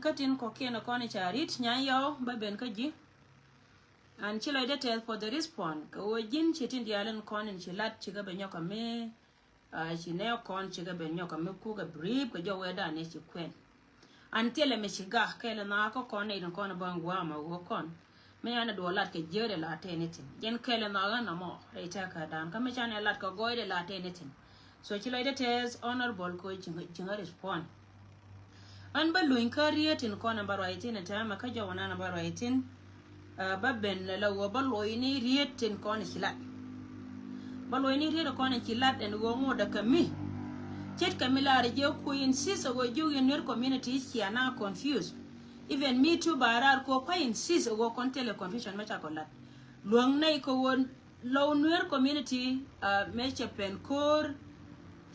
Katin koke na kone charit nyayo ba ben kaji an chilo ide tell for the response ko wajin chitin dialen kone chilat chiga benyo kame chineo kon chiga benyo kame kuga brief ko jo weda ne chikwen an tele me chiga kele na ko kone idon kone bangwa ma wo kon me yana do lat ke jere la tenitin jen kele na ga na mo reita ka dan kame chane lat ko goide la tenitin so chilo ide tell honorable ko chinga respond an ba luin kariyat in kona baro 18 ta ma ka jawana na baro 18 ba ben la wo ba loini riyat in kona kilat ba loini riyat kona kilat en go mo da kami chet kamila reje ku in sisa go ju in your community kiana confused even me too barar ko pa in sisa go kontele confusion ma chakolat luang nai ko won low near community me chepen kor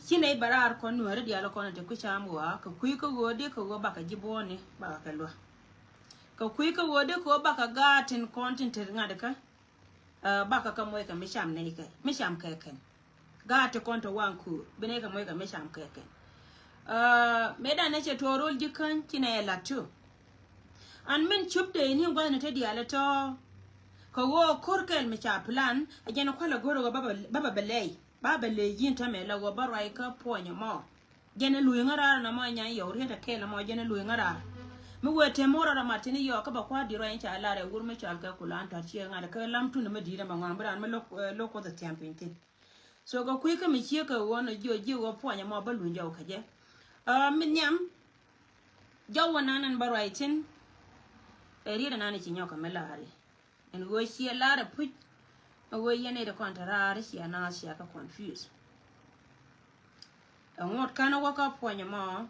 Sinay barar kon nuare dialo kon te kuchamwa ka kui ko gode ko go baka jibone baka kalwa ka kui ko gode ko baka gatin content ngade ka baka ka moy ka misham ne ka misham ka ken gate konto wanku bene ka moy ka misham ka ken meda ne che torol jikan kina la tu an men chupde ni ngwana te dialo to ko wo korkel mi cha plan ajena kwala goro go baba belay Baba le yin ta me la go barai ka ponya mo gene lu ngara na mo nya yo ri ta kela mo gene lu ngara mi wete mora na matini yo ka ba kwa di ro yin cha la re gur me cha ka kula ta chi ngara ka lam tu na me di na ma ngambra me lo ko da championtin so go ku ka mi chi ka wona jo go ponya mo ba lu njaw ka je min nyam jaw na nan barai tin ri da na ni chi nyoka me la ri en go chi la re pu away yene de contrary si ana si aka confuse ngot kana waka ponya mo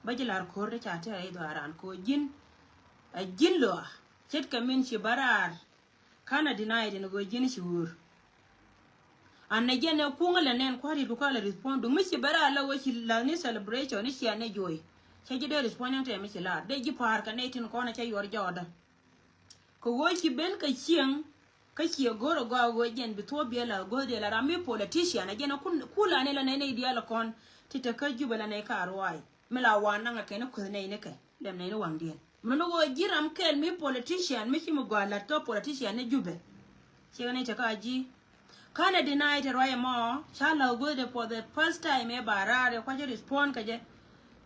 bajilar korre chate ay do aran ko jin a jinlo chet kamin si barar kana denied en go jin si wur anne jene kungale nen kwari du kala respond mi si bara la wo si la ni celebration ni si ane joy che jide respond te mi si la de ji par ka ne tin ko na che yor joda ko wo si ben ka chieng kashi goro go jen bito biela go de la rami politician agena kula ne la ne dia la kon tita ka jubala ne ka arwai mela wana nga ken ko ne kai dem ne wang dia mno go jiram kel mi politician mi himu go la to politician ne jube chegane ta ka ji kana deny te roya mo chala go de for the first time e barare kwa je respond ka je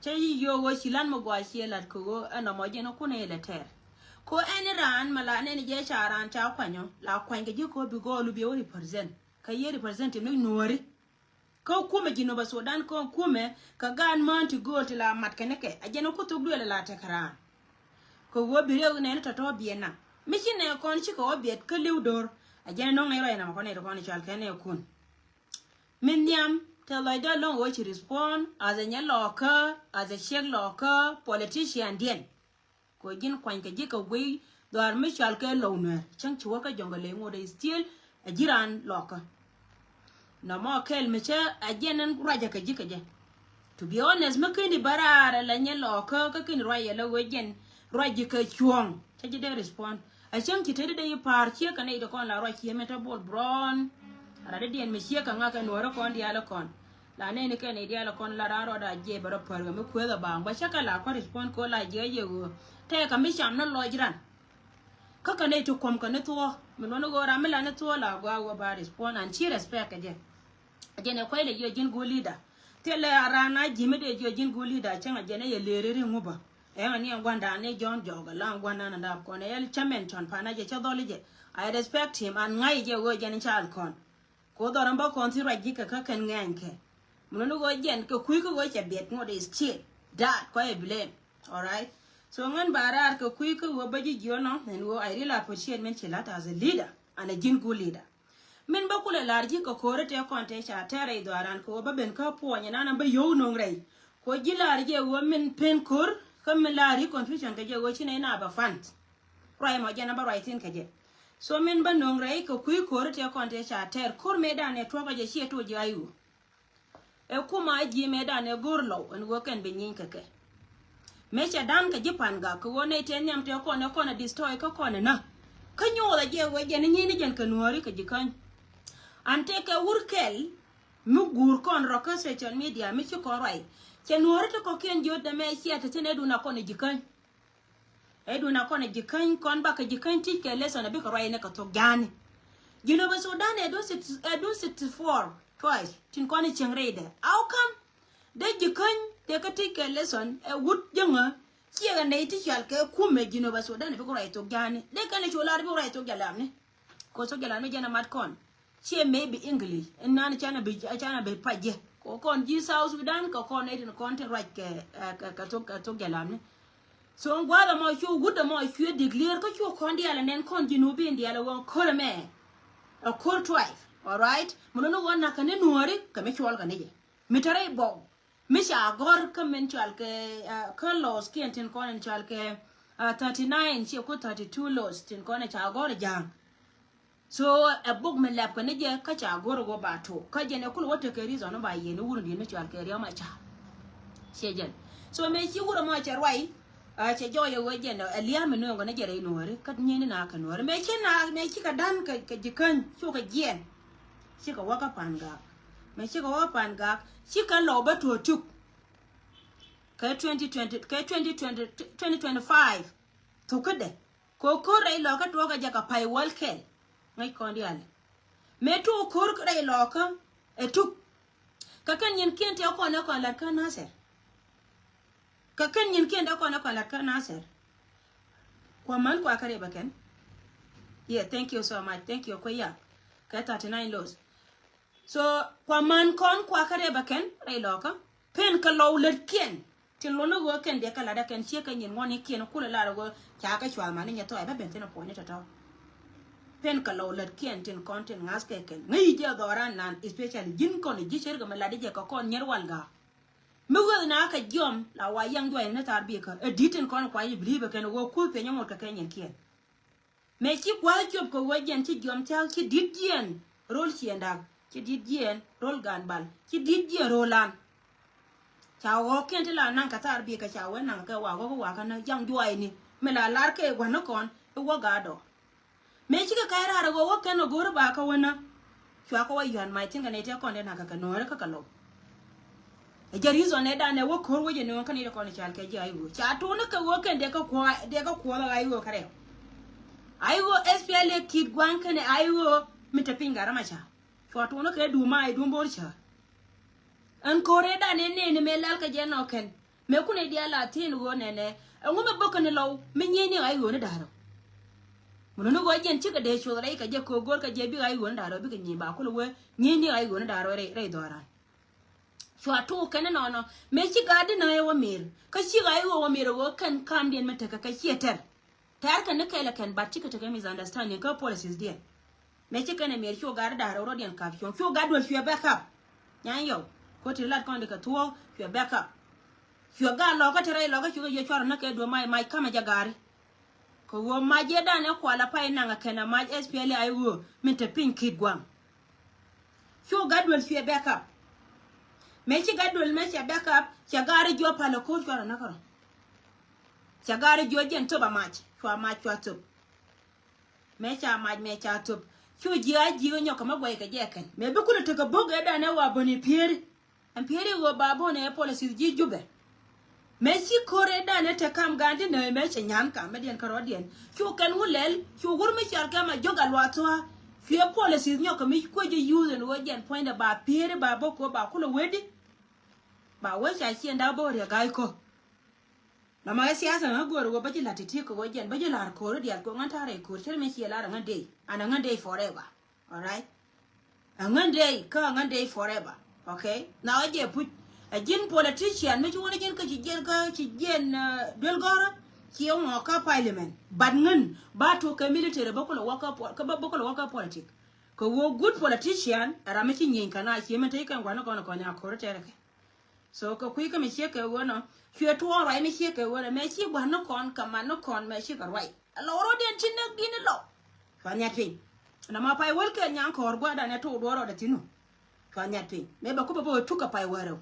chei yo go silan mo go asiela ko ana mo je no kune le ter ko any ran mala ne je charan cha kwanyo la kwanga ji ko bi go lu bi o represent ka ye represent no nori ko kuma jino ba Sudan ko kuma ka gan man to go to la mat keneke ajeno ko to dole la ta karan ko go bi rew ne to bi na mi ne kon chi ko bi ka liwdor ajeno no ngai ro na ko ne ko ni chal kene kun min yam tell I don't know what you respond as a nyaloka as a shek loka politician den ko jin kwan ka jika we dar mi chal ke lowner chang chuwa ka jongale ngode still a jiran loka no mo kel mi cha ajenen raja ka jika je to be honest me kini barara la nye loka ka kin roya la wejen raja ka chuong cha jide respond a chang ki tede de par che ka ne de kon la ro ki metabol bron ara de dien mi che ka ngaka no ro kon dia la kon la ne ni ken dia la kon la ro da je baro par me ko da bang ba cha ka la ko respond ko la je ye go te ka mi sham no lojiran kaka ne to kom ka ne to mi no go ra mi la ne to la go ba respond and chi respect ka je ne ko le yo jin go leader te le arana jimi de yo jin go leader chen je ne ye le re nguba e ma ni ngwanda ne John joga la ngwanda na da ko ne el chairman ton pa na je cha dole je I respect him and ngai je go je ne chal kon ko do ran ba kon ti ra ji ka kan nganke mi no go jen ko ku ko go che bet ngo de still that ko e blame all right. So ngan barar ko kui ko wo baji jono and wo I really appreciate men chilata as a leader and a jingu leader. Men ba kula larji ko kore te konte cha tere do aran ko ba ben ka po nya nan ba yo no ngrei. Ko jilarje wo men pen kor kam lari confusion ka je wo chine na ba fant. Right mo jana ba right in ka je. So men ba no ngrei ko kui kore te konte cha ter kor me da ne to ka je shi to je ayu. E kuma ji me da ne gorlo en wo ken be nyin ka ke. Mecha dan ka jipan ga ko wona iten nyam te ko na destroy ko na kanyo la je we je ni ni jen ka nuori ka jikan ante ka wurkel mugur kon roka social media mi ci ko rai che nuori to ko ken jod da me sia te ne du na ko ne jikan edu na kone jikan kon ba ka jikan ti ke lesson bi ko rai ne ka to gane jino ba Sudan edu 64 twice tin kone chengre de how come de jikan de ka ti ke lesson e wut jonga ki ga ne ti chal ke kume jino ba Sudan bi ko rai to gane de kan cholar bi rai to galamne ko so galamne jana mat kon che maybe English nan chana be paje ko kon ji South Sudan ko kon ne kon te right ka to galamne so ngwada mo chu guda mo chu declare ko chu kon dia nen kon jinubi ndia la won kolme a kol tribe all right muno wona kan ne nuori ka me chol ka ne je mitare bo mi sha gor ka men chal ke kan laws ki enten kon chal ke 39 chi ko 32 laws tin kon cha gor jang so a book me lab ka ne je ka cha gor go ba to ka je ne kul wata ke reason ba ye ne wurun di ne chal ke riya ma cha shejen so me chi wuro mo cha rwai che joyo wejen eliam no ngone jere nore kat nyeni na ka nore me chi ka dan ka jikan chu ka jen chi ka waka panga me chi ka waka panga chi ka lo ba to tuk ka 2025 to kede ko rai lo ka to ka jaka pai walke ngai kon dial me to ko rai lo ka e tuk ka kan yen kente ko na ko la ka na se ka kan yin kenda ko na kala kana sir kwa man kwa kare baken yeah thank you so much thank you ko ya ka 39 laws so kwa man kon kwa kare baken rai loka pen ka law let ken tin lo no go ken de kala da ken che kan yin woni ken kula la go cha ka chwa man nya to ai ba ben tin ko ni to pen ka law let ken tin content ngas ke ken ngi je doran nan especially jin kon ji cher ga maladi je ko kon nyer walga Mugo na ka jom la wa yang do na tar bi ka editin kon kwa yi believe ka no ku pe nyamo ka kenyen kien me chi kwa job ko wajen chi jom ta chi didien rol chi enda chi didien rol ganbal chi didien rolan cha wo ken la nan ka tar bi ka cha wa nan ka wa ka na yang do ai ni me la lar ke wa no kon wo ga do me chi ka kai ra go wo ken no gor ba ka wona chwa ko wa yan mai tin ka ne te kon na ka no ka ka lo jarizo ne da ne wo ko wo je ne kan ire ko ne chal ke ji ayu cha to ne ka wo ken de ka ko la ayu kare ayu SPL kid gwan kan ayu mita pinga rama cha to to ne ka du mai du mbor cha an kore da ne me lal ka je no ken me ku ne dia la tin go ne ngume boko ne law me nyeni ayu ne daro muno no go jen chika de cho rai ka je ko gor ka je bi ayu ne daro bi ka nyi ba ku lo we nyeni ayu ne daro re dora Chwa to kana no me chi gadi na yo mir ka chi ga yo mir wo kan kam den mata ka kieter tar kan ne kala kan bat chika take misunderstanding ka policies dia me chi kana mir cho gar da ro den ka cho gad wo fio backup nyan yo ko ti lat kon de ka tuo fio backup fio ga lo ka tere lo ka chu je chwar na ke do mai kama jagari ko wo ma je da ne ko la pai na nga kana ma SPL ai wo min te pin kid gwam cho gad wo fio backup me chi gadol me cha backup cha gari jo palo ko chora na karo cha gari jo jen to ba match chwa match chwa to me cha to chu ji nyo kama boy ka jeken me be kulo to ka boga da na wa boni pieri an pieri wo babo ne policy ji jube me chi kore da ne te kam gandi ne me cha nyam ka me den karo den chu kan hulel chu gur me char ka ma joga lwato fie policy nyo kama ko je use no jen point ba pieri babo ko ba kulo wedi ba we cha chien da bo re gai ko na ma siasa na go ro ba ji latiti ko go jen ba ji lar ko ro dia ko ngan tare ko tel me chi la ngan day ana ngan day forever all right ngan day ka ngan day forever okay now I just put a jin politician me wona jen ka ci jen del gora ci o ka parliament bad ngan ba to ka military ba ko waka ka ba ko waka politic ko wo good politician ara me ci nyin kana ci me tay kan gwana ko nya ko tere so ko kui ka me cheke wono chwe to rai me cheke wono me chi gwa no kon kama no kon me chi ka rai lo ro den chin ne gini lo fa nya tin na ma pai wol ke nyang ko gwa da ne to do ro da tinu fa nya tin me ba ko ba tu ka pai waro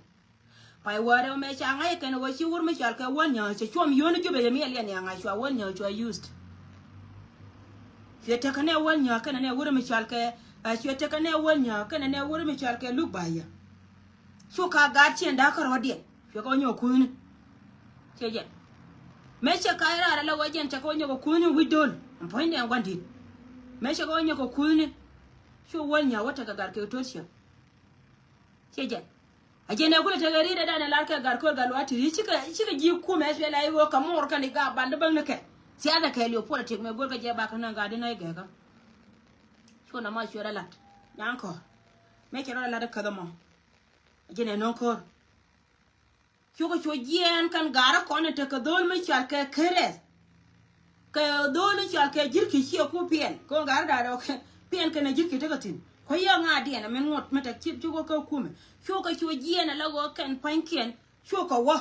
me cha ngai ke no chi wur me chal ka won nya che chom yo ne jobe me le nya ngai chwa won nya chwa used chwe te ka ne won nya ka ne wur me chal ke chwe te ka ne won nya ka ne wur me chal ke lu ba ya Chu ka ga chien da ka rodie. Chu ko nyo kun. Che je. meche kaira la wajen ta ko nyoko kunyu widol point en gwandi meche ko nyoko kunyu sho wanya wata ga garke toshiya ceje ajene kula ta gari da dana larka garko galwati chika ji ku me fe lai wo kamor kan ga bande bang ne ke si ada ke liyo politik me gorga je ba kan ga dina ga ga sho na ma shora lat yanko me ke la da kada mo ajene non ko sho jien kan gara ko ne ta ka dol me chal ke kere ka dol chal ke jirki shi ko pien ko gara da ke pien kan jirki ta gatin ko ya nga dia na men ngot meta chip chugo ko kume sho jien la go kan pankien sho ko wa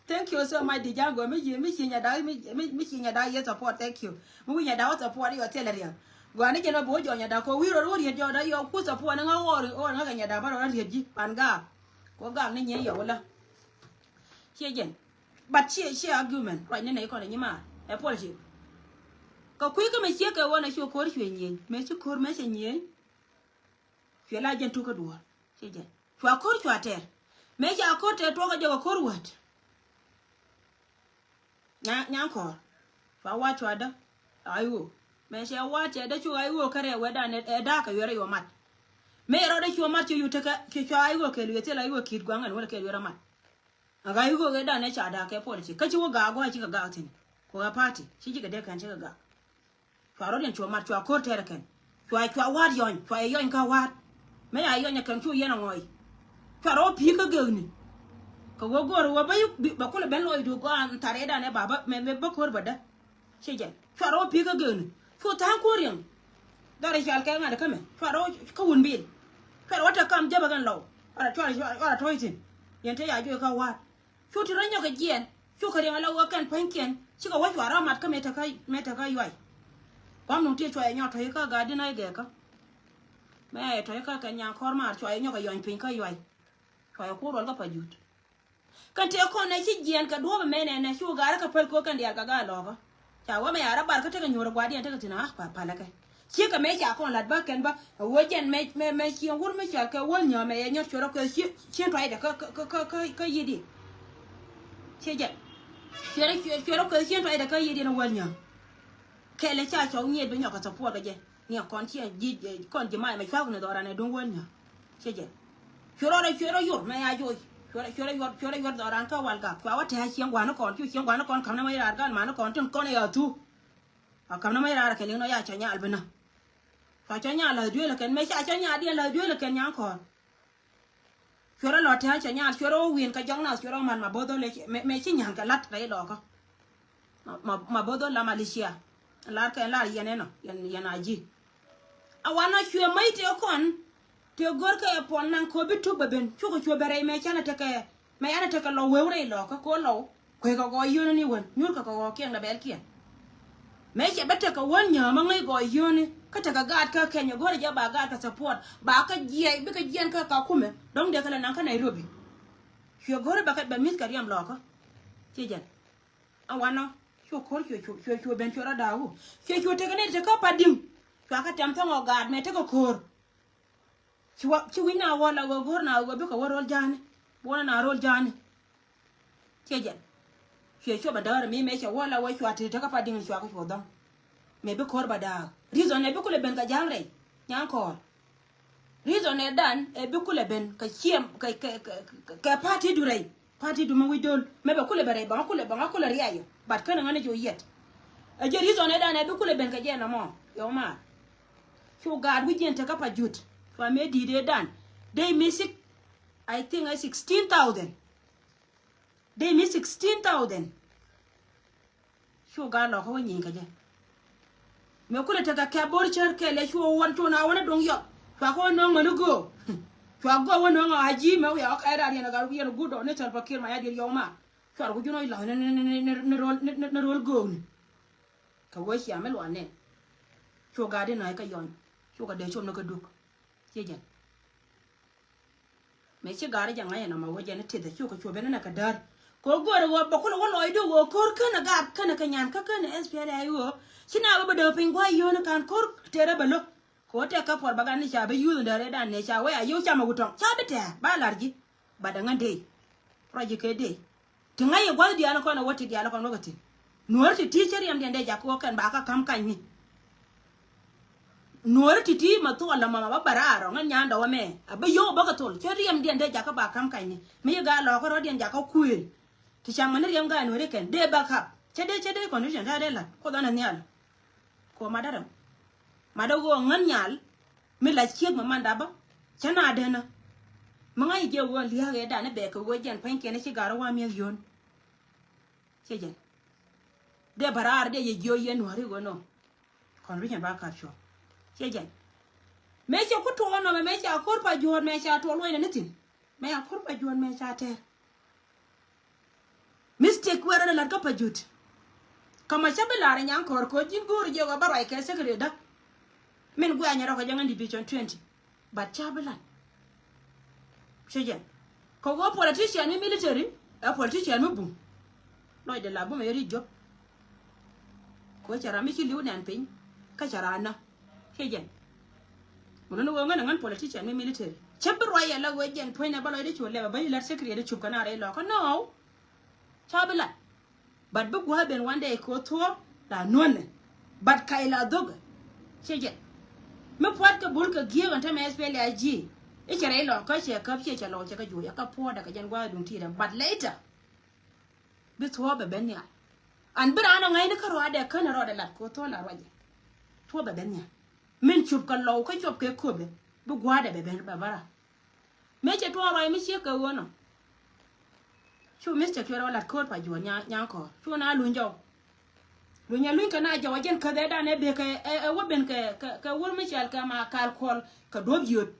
thank you so much dijango mi nya da ye support thank you mu nya da support yo teleria gwani jeno bo jo nya da ko wiro ro ri jo da yo ku support nga o nga nya da ba ro ri ji panga ko ga ni nye yo la jen but she argument right ne ko ni ma e policy ko ku ko me che ka wona sho ko ri nyen me chi ko me che nyen fe la jen tu ka duwa jen kwa ko kwa ter me ja ko te to ga jo ko wat nya ko fa wa to da ayo me she wa te da chu ayo kare weda ne da ka yore yo mat me ro da chu mat chu ta ka ke chu ayo ke lu te la ayo kid gwangan wala ke yore mat aga yugo ga da ne cha da ke policy ka chi wo ga go chi ga tin ko ga party chi ga de kan chi ga fa ro den chu mat chu ko te kan chu wa yon ka wa me ya yon kan chu yena ngoi fa ro pi ka ga ni ko go ro wa ba ko le ben lo du go an tare da ne baba me ba ko ba da chi je fa ro pi ka ga ni fu ta ko rin da re shal ka ngada kame fa ro ka wun bil fa ro ta kam jaba gan lo ara to itin yente ya jo ka wa fu ti ranyo ka jien fu ka rin la wa kan pankien chi ka wa ra mat ka me ta kai yai kwam no ti chwa nyo to ka ga dina ge ka me to ka nya kor ma chwa nyo ka yon pin ka yai chwa ko ro ka pa jut kan te ko na chi jien ka do me ne fu ga ka pel ko kan dia ka ga lo ka cha wa me ara bar ka te ka nyoro gwa dia te ka tina pa la ka chi ka me cha ko lat ba ken ba wo jen me chi ngur me cha ka wo nya me nyo choro ka chi to ai da ka yidi che je choro ka chi to ai da ka yidi na wo nya ke le cha cho nye be nyo ka support ga je ni kon chi ji kon ji mai me fa ko ne do ra ne don wo nya che je choro yo me ya jo choro yo do ran ka wal ga kwa wa ta chi ngwa no kon chi ngwa no kon kam na mai ra ga ma no kon tin kon ya tu a kam na mai ra ke le no ya cha nya albina fa cha nya la due le ken me cha nya dia la due le ken nya ko choro lo ta cha nya choro win ka jong na choro man ma bodo le me chi nya ka lat re lo ko ma bodo la malaysia la ka la yene no yana ji awana chue mai te kon te gor ka e pon nan ko bitu beben chu ko bere me cha na te ka me ana te ka lo weure lo ko lo ko go yo ni won nyur ka go ken da bel kien me che bete ka won nya ma ngai go yo ni ka ta ga gad ka kenya gore ja ba gad ka support ba ka jiai bi ka jien ka kume dong de kala nan ka Nairobi sho gore ba ka ba mis ka riam lo ko che jen awano sho ko sho ben chora dawo sho te ka ne te ka padim ka tam thongo gad me te ko kor chi wina wala go gor na go bi ka warol jani bona na rol jani che jen sho ba dawar me che wala wa sho te ka padim sho ka sho dong me be kor ba da reason e be kule ben ka jamre nyan ko reason e dan e be kule ben ka chiem ka party du ma widol me be kule bare ba kule riayo bat kana ngane jo yet e je reason e dan e be kule ben ka je na mo yo ma so god we gente ka pa jut fa me di de dan they miss it I think 16,000 they miss 16,000 so god lo ko nyin ka je me kule ta ka bor cher ke le sho won to na wona dong yo fa ko no ngano go fa go wona nga haji me ya ka ra ni na ga wi no gudo ne tar pakir ma ya dir yo ma fa ko juno la ne rol go ni ka wo shi amel wa ne sho ga de na ka yon sho ga de chom no ka duk che jan me che ga ra janga ya na ma wo je ne te da sho ko be na ka dar ko gore wo ba ko wo loy do wo kor kana ga kana ka nyan ka kana SPL ayo sina ba do pin gwa yo na kan kor tere balo ko te ka por baga ni cha be yu ndare dan ne cha we ayo cha ma gutong cha be te ba larji ba da ngande project ke de tinga ye gwal dia na ko na wati dia la ko no gati nuor ti teacher yam dia ja ko kan ba ka kam kan ni nuor ti ti ma to la mama ba bararo ngan nyanda wa me aba yo ba ka tol cheri yam dia ja ka ba kam kan ni me ga lo ko ro dia ja ka kuil ti chang man yam ga nuor ken de ba ka chede condition ta de la ko da na nyal ko madara madago ngan nyal mi la chiek ma manda ba chana de na mga ije wo liya ga da na be ko jen pen ken ci garo wa mi yon ci jen de barar de ye jo yen wari go no kon ri ba ka cho ci jen me ci ku to no me ci akor pa jor me ci to lo ne tin me akor pa jor me ci te mistake wara la ka pa jut kama chabela re nyan kor ko jin gur je go barai ke sekre da min gu anya ro ko jangan division 20 but chabela Shejen. Ko go politician ni military, a politician mu bu. No de la bu me ri job. Ko chara mi ci liu nan pin, ka chara na. Shejen. Mo no go ngan politician ni military. Chabro ya la go jen point na ba lo de chole ba ba la secret de chup kana re lo ko no. Chabla. But bu go ben one day ko to la non. But kai la dog. Shejen. Me puat ka bul ka giye on ta me SPLA ji. Ichere lo ko che ka che lo che ka ju ya ka po da ka jan gwa dun ti da but later bit ho be ben ya an bira na ngai ne ka ro da ka na ro da lat ko to la ro je to be ben ya min chup ka lo ka chup ke ko be bu gwa da be ben ba bara me che to ro mi che ka wono chu Mr. Kero lat ko pa ju nya ko chu na lu njo lu nya lu ka na ja wajen ka da ne be ka wo ben ka wol mi chal ka ma kal kol ka do biot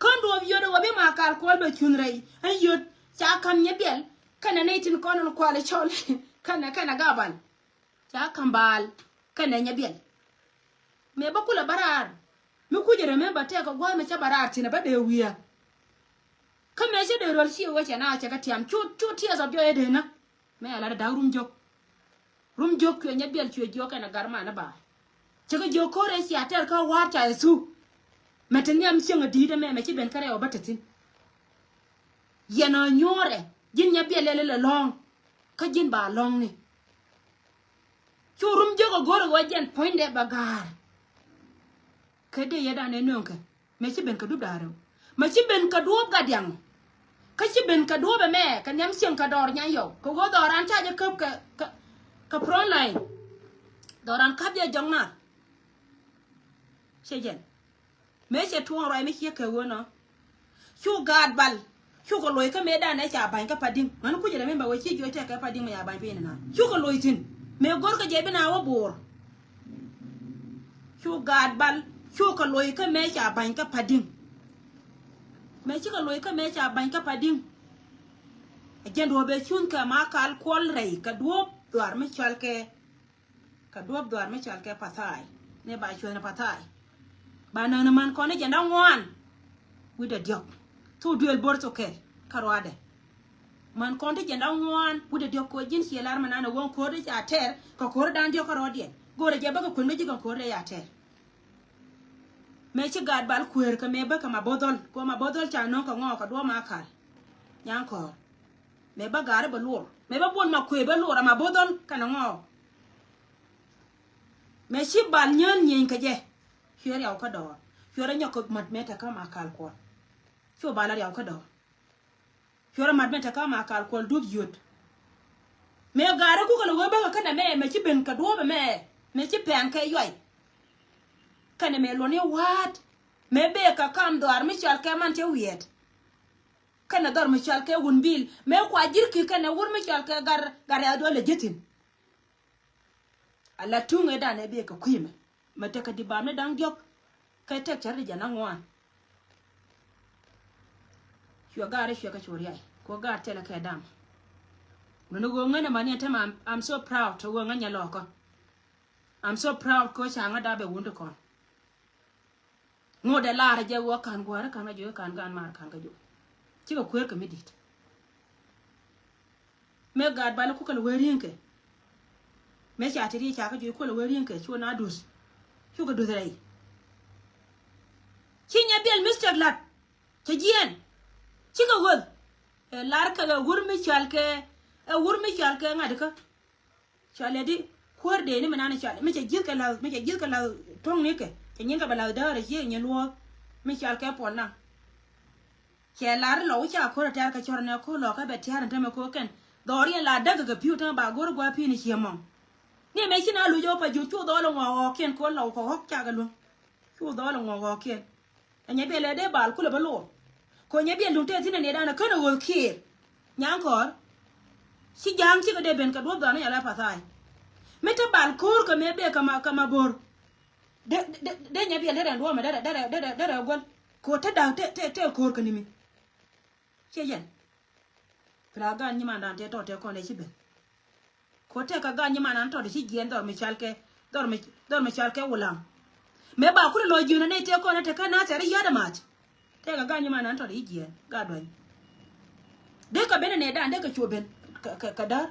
kondo yodo wabe makal ko be chunrei ayot cha kam nyebel kana netin konon kwale chol kana gabal cha kambal kana nyebel me bakula barar mi kujere me bate ko gwa me cha barar tina ba de wiya kame je de rol si wacha na cha katiam chu tia za byo ede na me ala da rum jok ko nyebel chu jo kana garma na ba cha ko jo kore si ater ka war cha su matanya msinga dida me ci ben kare o batatin yana nyore jin nya bielele le long ka jin ba long ni churum jogo goro wajen poinde bagar kede yada ne nonka me ci ben ka du daro ma ci ben ka du gadyang ka ci ben ka du be me ka nyam sing ka dor nya yo ko go doran ta je ka pro line doran ka bia jongna sejen me che tuon rai me che ke wono chu gad bal chu ko loy ka me da na cha ban ka pading man ku jere me ba we chi jo te ka pading me ya ban pe na chu ko loy tin me gor ka je be na wo bor chu gad bal chu ko loy ka me cha ban ka pading me chi ko loy ka me cha ban ka pading ajen do be chun ka ma kal kol rei ka do dwar me chal ke ka do dwar me chal ke patai ne ba chu na patai bana na man ko ne janda ngwan wi da diok to duel borto ke karwade man ko ne janda ngwan wi da diok ko jin si lar manana won ko de ya ter ko dan diok karwade gore je ba ko me jigan ko de ya ter me ci gad bal kuer ka me ba ka ma bodol cha no ko ngo ka do ma kal nyan ko me ba gare ba lur me ba bon ma kwe ba lur ma bodol kana ngo me ci bal nyen nyen ka je fiore au ka do fiore nyoko mat meta kama kal ko fio bala ya ka do fiore mat meta kama kal ko dub yot me gare ku ko lo ba ka na me ci ben ka do ba me ci pen ka yoy kana me lo ne wat me be ka kam do ar mi chal ka man te wiet kana dor mi chal ka wun bil me kwa jirki kana wur mi chal ka gar ya do le jetin ala tunga da ne be ka kuime mate ka di bame dang diok kay tek chari jana ngwan shwa gare shwa ka chori ai ko gar tele ka dam no go ngana mani tema I'm so proud to go nganya loko I'm so proud ko changa da be wundu kon ngode laara je wo kan gwara kan ga jo kan gan mar kan ga jo ci ko kwer ka midit me gad bala ku kala werinke me cha tiri cha ka jo ko la werinke cho na dus chu ka dudrai chinya bel Mr. Lat cha jien chi ka wod lar ka ga wurmi chalke wurmi chalke ngadka chale di khorde ni manana chale me che jil ka la tong ni ke nyin ka bala da re ye nyen wo me chalke ponna che lar lo cha ko ta ka chorna ko lo ka be tiar ta me ko ken dori la daga ga piu ta ba gor gwa pi ni chemo ni me china lu jo pa ju chu do lo ngo ken ko lo ko hok cha ga lu chu do lo ngo ken anya be le de bal ku le balo ko nya be lu te tin ne da na kana wo kir nyang kor si jang si ka de ben ka do da na ya la pa sai me ta bal kur ka me be kama bor de nya be le ran do ma da gol ko ta da te kor ka ni mi che yen pra ga ni ma dan te to te ko ne si be ko te ka ga ni ma nan to de si gen dor mi chalke ulam me ba ku lo ju ne te ko ne te ka na te ri ya da ma te ka ga ni ma nan to de gen ga do de ka bene ne dan de ka chu ben ka dar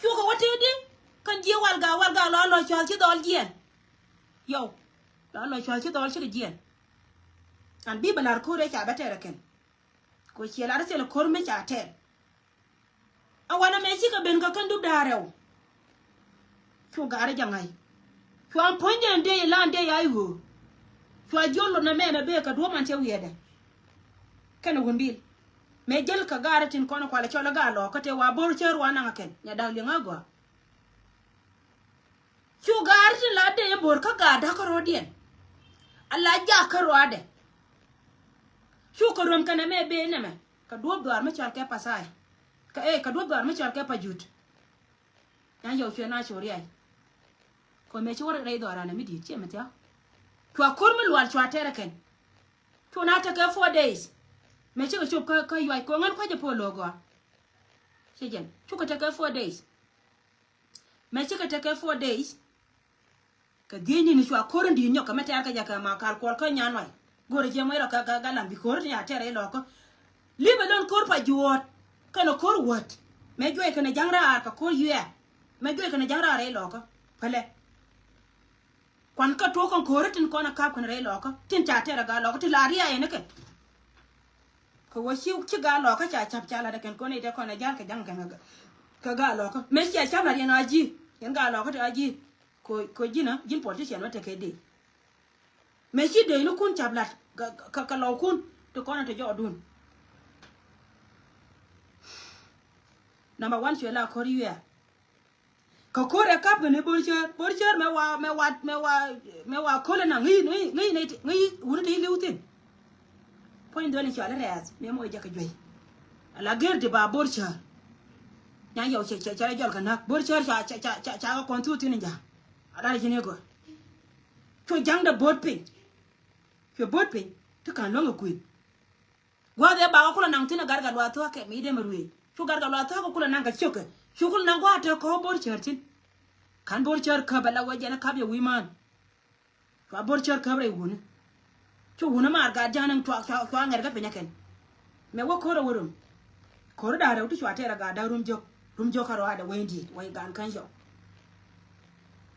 fu ko wote di kan je wal ga lo chal chi dol gen yo lo chal chi dol chi gen an bi balar ko re cha ba te ken ko chi la se lo kor me cha te awana me chi ka ben ka kan du darew fu ga re jangai fu an ponde ande la ande ya yu fu a jollo na me be ka do man te wiede kan gumbil me jel ka gara tin kono kwala chola ga lo ka te wa bor cher wa na ken nya daw li ngago fu gar tin la de bor ka ga da ko rodien alla ja ka rode fu ko rom kana me be ne me ka do do ar me chal ke pasai ka do do ar me chal ke pa jut nya yo fe na chori ai ko me chori re do ara na mi di che me ta ko kor me lwal chwa tere ken to na ta ka 4 days me che chup ka yai ko ngan ko je po logo che jen chu ka ta ka 4 days me che ka ta ka 4 days ka geni ni chwa kor ndi nyo ka meta ka ja ka ma kal ko ka nyan wai gore je mo ro ka lam bi kor ni atere lo ko libe lon kor pa juot kana kor wat me joy kana jangra ka kor yue me joy kana jangra re lo ko pale kwan ka to kon kor tin kona ka kun re lo ko tin ta tere ga lo ko ti la ri ai ne ke ko wasi ki ga lo ka cha chap cha la da ken ko ne de ko na jar ka jang ka ga lo ko me cha cha ma na ji yen ga lo ko ta ji ko jina jin politician wata ke de me shi de no kun chablat ka lo kun to ko na to jo dun number 1 shela koriya ka kore kap ne borcher me wa kole na ngi wuri de liutin point do ni chala res me mo ja ka joy ala gerde ba borcher nya yo che jol kana borcher cha ka kontu tin ja ala jine go to jang da bot pin to kan longa kuin wa de ba ko na tin garga wa to ke mi de marwe to garga wa to ko na ga choke shukul na gwa ta ko borcher tin kan borcher ka bala waje na kabe wiman to borcher ka bre wun to wuna ma ga janan to ngar ga penya ken me wo ko ro wurum ko da ra to chwa tera ga da rum jo ka ro ada wendi wai gan kan jo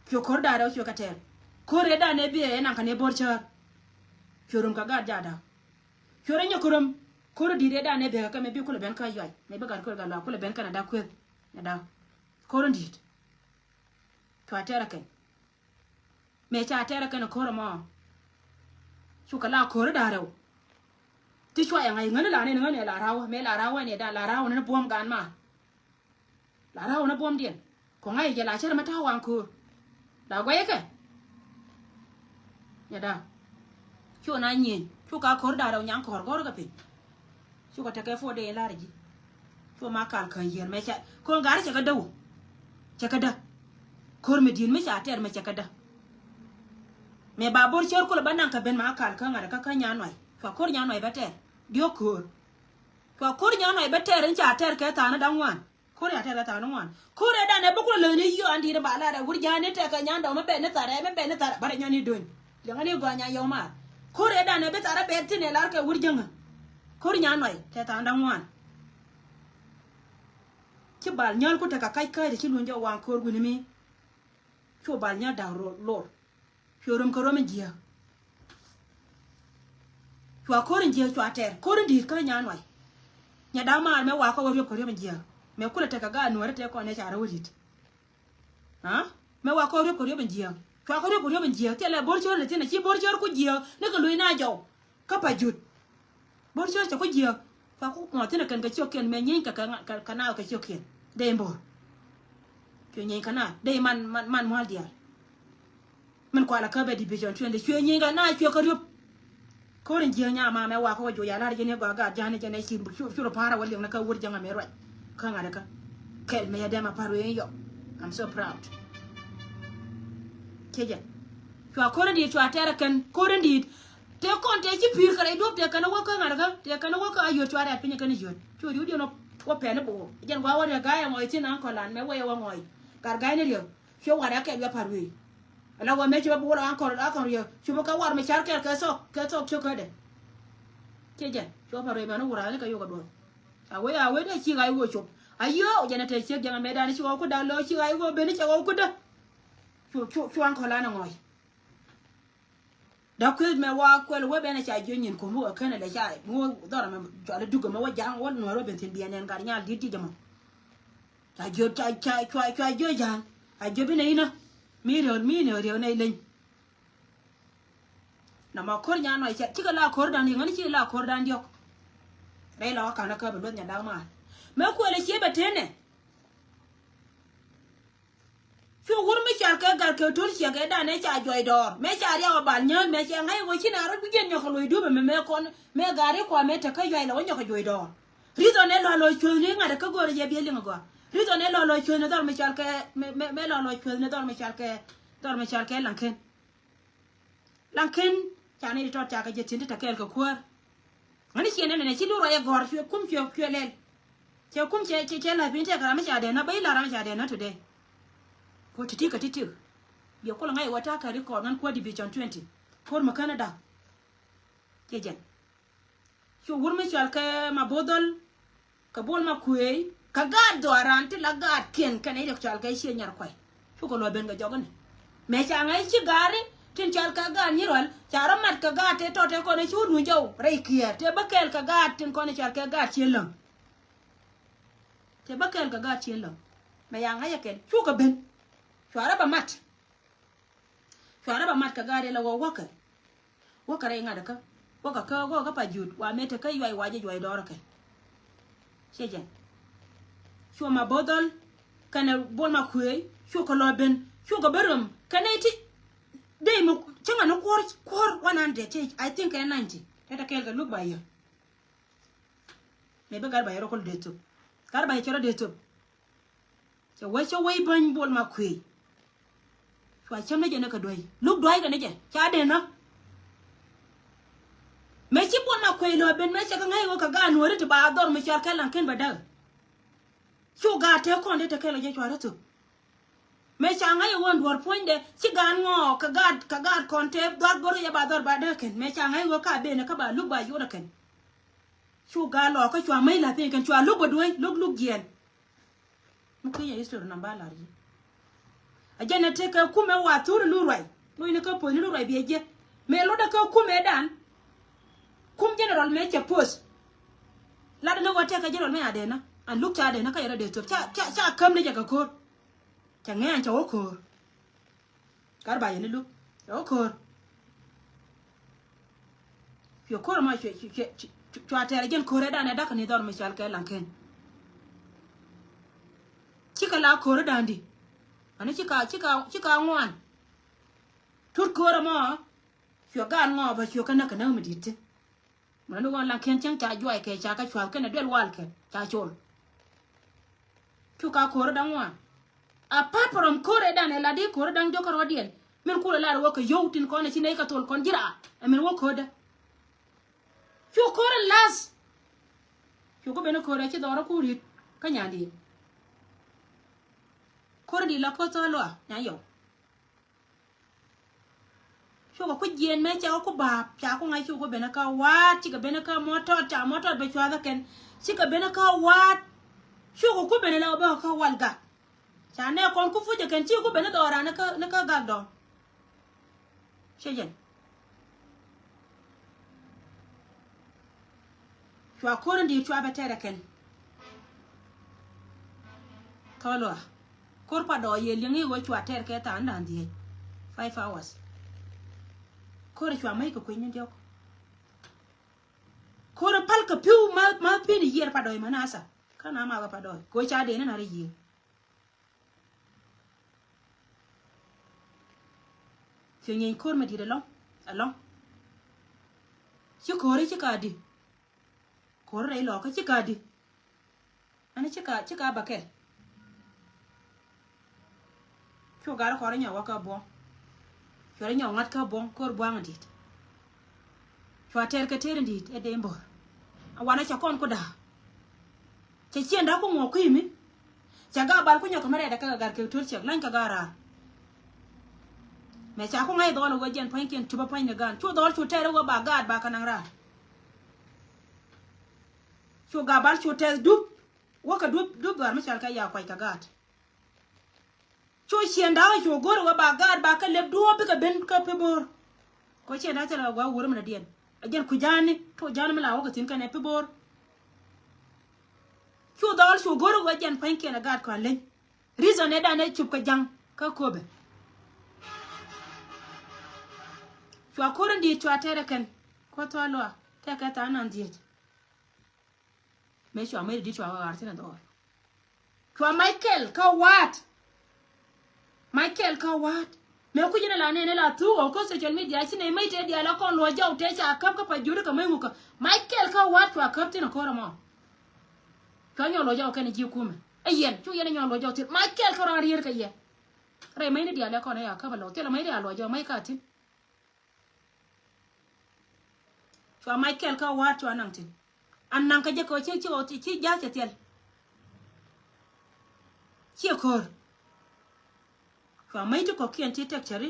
kyo ko da ra ka ter ko re da ne biye na kan ne borcher kyorum ka ga jada kyore nya kurum ko di re da ne be ka me bi ko le ben ka yai me be ga ko ga la ko le ben ka na da ko na da ko ron dit to atera ken me cha atera ken ko ro mo chu ka la ko da ra ti chwa ya ngai ngane la ne ngane la rawa me la rawa ne da la rawa ne bom gan ma la rawa ne bom dien ko ngai je la cher ma ta wan ko da gwa yake ya da chu na nyin chu ka ko da ra nyang ko gor ga pe chu ka ta ke fo de la ri chu ma kan kan yer me cha ko gar cha ka daw cha ka da kor me din me cha ter me cha ka da me babur cher ko ba nan ka ben ma kan kan ga ka nya noi ko kor nya noi ba ter dio kor nya noi ba ter cha ter ke ta na dan wan kor ya ter ta na wan kor da ne ba ko le ni yo andi ba la da wur ja ne te ka nya ndo me be ne tare ba nya ni don yang ni go nya yo ma kor da ne be tare be tin ne lar ke wur janga kor nya noi te ta dan wan ki bal nyal ko ta ka kai kai de ki lunja wan kor gu ni mi ko bal nya da lor fiorum ko rom jia ko korin jia to ater korin di ka nya noi nya da ma me wa ko ko ryo benjia me kula te kaga no rete ko ne chara wudit ha me wa ko ryo benjia kwa ko ryo benjia te la bor chor le te na chi bor chor ku jia ne ko lui na jo ka pa jut bor chor cha ku jia kwa ku mo te na kan ka choken me nyin ka na ka choken de mbor kyo nyin kana de man mo diaมันกว่าละก็แบบดิบิจอนชวนเดี๋ยวช่วยยิงกันหน้าช่วยก็รุบเขาเรียนเจียงมาแม้ว่าเขาอยู่ยาลาเจเนี่ยก็กาจานเนี่ยจะในสิบช่วยพาเราวันเดียวนะก็วุ่นจังไม่รวยข้างอะไรก็แค่ไม่ได้มาพารุยยก I'm so proud เช่นช่วยคนดีช่วยเทระกันคนดีเทคนเทชิพิรกันไอ้ดูเทกันว่าข้างอะไรก็เทกันว่าก็อายุช่วยอะไรเป็นยังไงช่วยช่วยดูเดี๋ยวนะว่าแผนนะปู่ยันว่าวันเดียวกายมอยที่นั่งคนหลานไม่ว่าว่ามอยการกายเนี่ยเดียวช่วยว่าได้แค่ว่าพารุยแล้วว่าแม่ช่วยพูดอ่านคนเดียวช่วยก็ว่าไม่ใช่แค่สอกช่วยก็ได้เช่นช่วยพารุยมาหนูร้ายนี่ก็อยู่กับดูเอาไว้ได้ชี้ไอ้วัวชุบอายุยันเทเชียยังไม่ได้ช่วยก็ได้เลยชี้ไอ้วัวเบนช่วยก็ได้ช่วยคนละหน่อยดักคือแม่ว่าคนว่าเบนช่วยยืนยันคนว่าแค่ไหนได้ใช่มัวตอนนั้นจะได้ดูกันมาว่ายังว่าหน่วยว่าเป็นทีมเบียร์เนี่ยการงานดีจังมั้งอายุช่วยเยอะจังอายุเป็นไงนะมีเรื่องในลิงน้ำมาขอญาหน่อยเช่ที่ก็ลาขอดันยังงั้นที่ลาขอดันเดียวได้ล้อกันแล้วก็เป็นรถอย่างดังมาแม่ควรเลยเชี่ยแบบเทนเนี่ยช่วงวันไม่จ่ายก็การเกิดทุนเสียก็ได้ในจ่ายจ่อยดอแม่จ่ายเดียวบานเงินแม่จ่ายให้วันที่นารถวิ่งเงี้ยเขาลอยดูแบบแม่คนแม่การีความแม่จะขยายแล้ววันยังขยายดอรีตอนนี้ลอยชวนเรื่องอะไรก็กลัวจะเบี้ยเรื่องก็รีตอนนี้ลอยชวนเนี่ยตอนไม่จ่ายก็แม่ลอยชวนเนี่ยตอนไม่จ่ายก็หลังขึ้นจากนี้ตอนจากก็จะทิ้งที่ตะเกียบกับขวดอันนี้เชียร์เนี่ยชิลูรายกอร์ช่วยคุ้มช่วยเล่นเชี่ยวคุ้มเชี่ยอะไรเป็นเจ้าการไม่จ่ายเดือนนะไปลาไม่จ่ายเดือนนะ today พอที่ก็ที่เดี๋ยวก็ละไงว่าถ้าใครรีคอร์ดนั้นควรดิบิจอน20คนมาแคนาดาเจ๊ช่วยวุ้นไม่ช่วยแค่มาบดลกับบอลมาคุยกับกาดดวารันที่ละกาดเขียนกันไอ้เด็กช่วยแค่เชียร์ยาร์ควายช่วยก็รอเบนกับจอกันแม่ช่างไอ้ชิการีทิ้งช่วยกับกาดนี่รัลจารมัดกับกาดเตะต่อเตะคนในชูนุ่งเจ้าไรเขียเตะบักเกลกับกาดทิ้งคนในช่วยกับกาดเชียร์หลังเตะบักเกลกับกาดเชียร์หลังแม่ยังไงอยากเห็นช่วยกับเบนช่วยรับบัตรช่วยรับบัตรกับกาดเราว่ากันอะไรงั้นเด็กว่าก็ไปหยุดว่าแม่เธอก็ย่อยว่าจะย่อยดอร์กันเช่นช่วยมาบดลกันบอลมาคุยช่วยกับลอเบนช่วยกับเบรมกันไอ้ที่ได้มุกช่างนั้นควอร์100 I think 90แต่ถ้าเกิดกันลูกใบยังไม่เป็นการใบเราคนเดือดจุบการใบเชื่อเดือดจุบจะไว้ช่วยบันบอลมาคุยช่วยช่างได้ยังไงก็ด้วยลูกด้วยกันนี่จ้ะชาเด่นนะไม่ใช่บอลมาคุยเลยเป็นไม่ใช่ก็ง่ายกว่าการหัวที่จะบาดดอนไม่ใช่แค่หลังขึ้นไปได้ช่วยการเทคนที่จะแค่เราจะช่วยได้จุบไม่ใช่ง่ายวันหัวพูนเดชิการงอกระกาดคอนเทปดอดบริยาบาดอดบาดเดกันไม่ใช่ง่ายว่าข้าเบนข้าบาลูกบายุระกันช่วยการหลอกก็ช่วยไม่ละเพียงกันช่วยลูกบดด้วยลูกเยียนมันคืออย่างที่สุดน้ำบ้านเราดิอาจารย์เนี่ยเทคคุ้มแม่ว่าทุเรศลูไรนู่นนี่ก็ปุ่นลูกไรเบี้ยเจ็บแม่รถก็คุ้มแม่ดันคุ้มเจเนอเรลแม่จะพูดแล้วนึกว่าเทคเจเนอเรลแม่เดนนะอันลูกชายเดนนะก็ยังเดือดจบชาคำเลยจากกระโคดchẳng nghe anh cháu khờ các bài này lúc cháu khờ việc khờ mà chuyện cho trẻ dân khờ đấy này đã cái này đó mà chả cái làng khen chỉ cái lá khờ đấy đi anh ấy chỉ cả ngoan chút khờ mà chuyện cái ăn ngò và chuyện cái nào mà đi chứ mà nó còn làng khen chẳng trả doài cái trả cái chuyện cái này đuổi wal cái trả chôn chút cả khờ đấy ngoan apart from kore dan eladi kore dan jokar wadien men kula la wo ko yowtin ko ne ci ne ka tol kon jira men wo ko da ci kore las ci ko ben kore ci doro ko rit ka nyandi kore di la ko to lo nya yo ci ko jien me ci ko ba cha ko ngai ci ko ben ka wa ci ka ben ka motor be chwa da ken ci ka ben ka wa ci ko ben la ba ka walga chane kon ku fuje kan ci ku bena dora naka gaddo shejen chwa koren di chwa betere ken tolo korpa do ye lingi go chwa ter ke ta ndan di 5 hours kore chwa mai ko kwenye jok kore pal ka piu ma pini yer pa do manasa kana ma pa do ko cha de na ri yi fenye kor ma di de long along chi kore chi ka di kore re lo ka chi ka di ana chi ka bakel chu gar kore nya wa ka bo chore nya ngat ka bo kor bwang dit chwa ter ka ter dit e dembo awana cha kon ko da che chienda ko ngo kwimi cha ga bal ko nya ko mare da ka gar ke tur che lan ka gara me cha ko ngai do no wajen pain ken tuba pain gan chu dol chu ter go ba gad ba kanang ra chu ga bal chu ter dub wo ka dub gar ma chal ka ya kwai ka gad chu chienda chu gor go ba gad ba ka le do bi ka ben ka pe bor ko chienda cha la wa wur ma dien ajen ku jani to jani mala wo ka tin ka ne pe bor chu dol chu gor go jen pain ken gad ko len reason e da ne chup ka jang ka kobe chwa koren di chwa tere ken ko to lo te ka ta nan di me chwa me di chwa wa artina do chwa Michael ka wat me ku jina la ne la tu o ko social media chi ne mai te dia la kon lo jaw te cha kap ka pa juru ka mai muka Michael ka wat chwa kap tina ko ramo chwa nyo lo jaw ken ji ku me ayen chu yene nyo lo jaw ti Michael ka ra rir ka ye re mai ne dia la kon ya ka ba lo te la mai dia lo jaw mai ka tin chwa Michael ka wa chwa nang tin an nang ka je ko chi ja che tel chi kor chwa mai to ko kien ti tek chari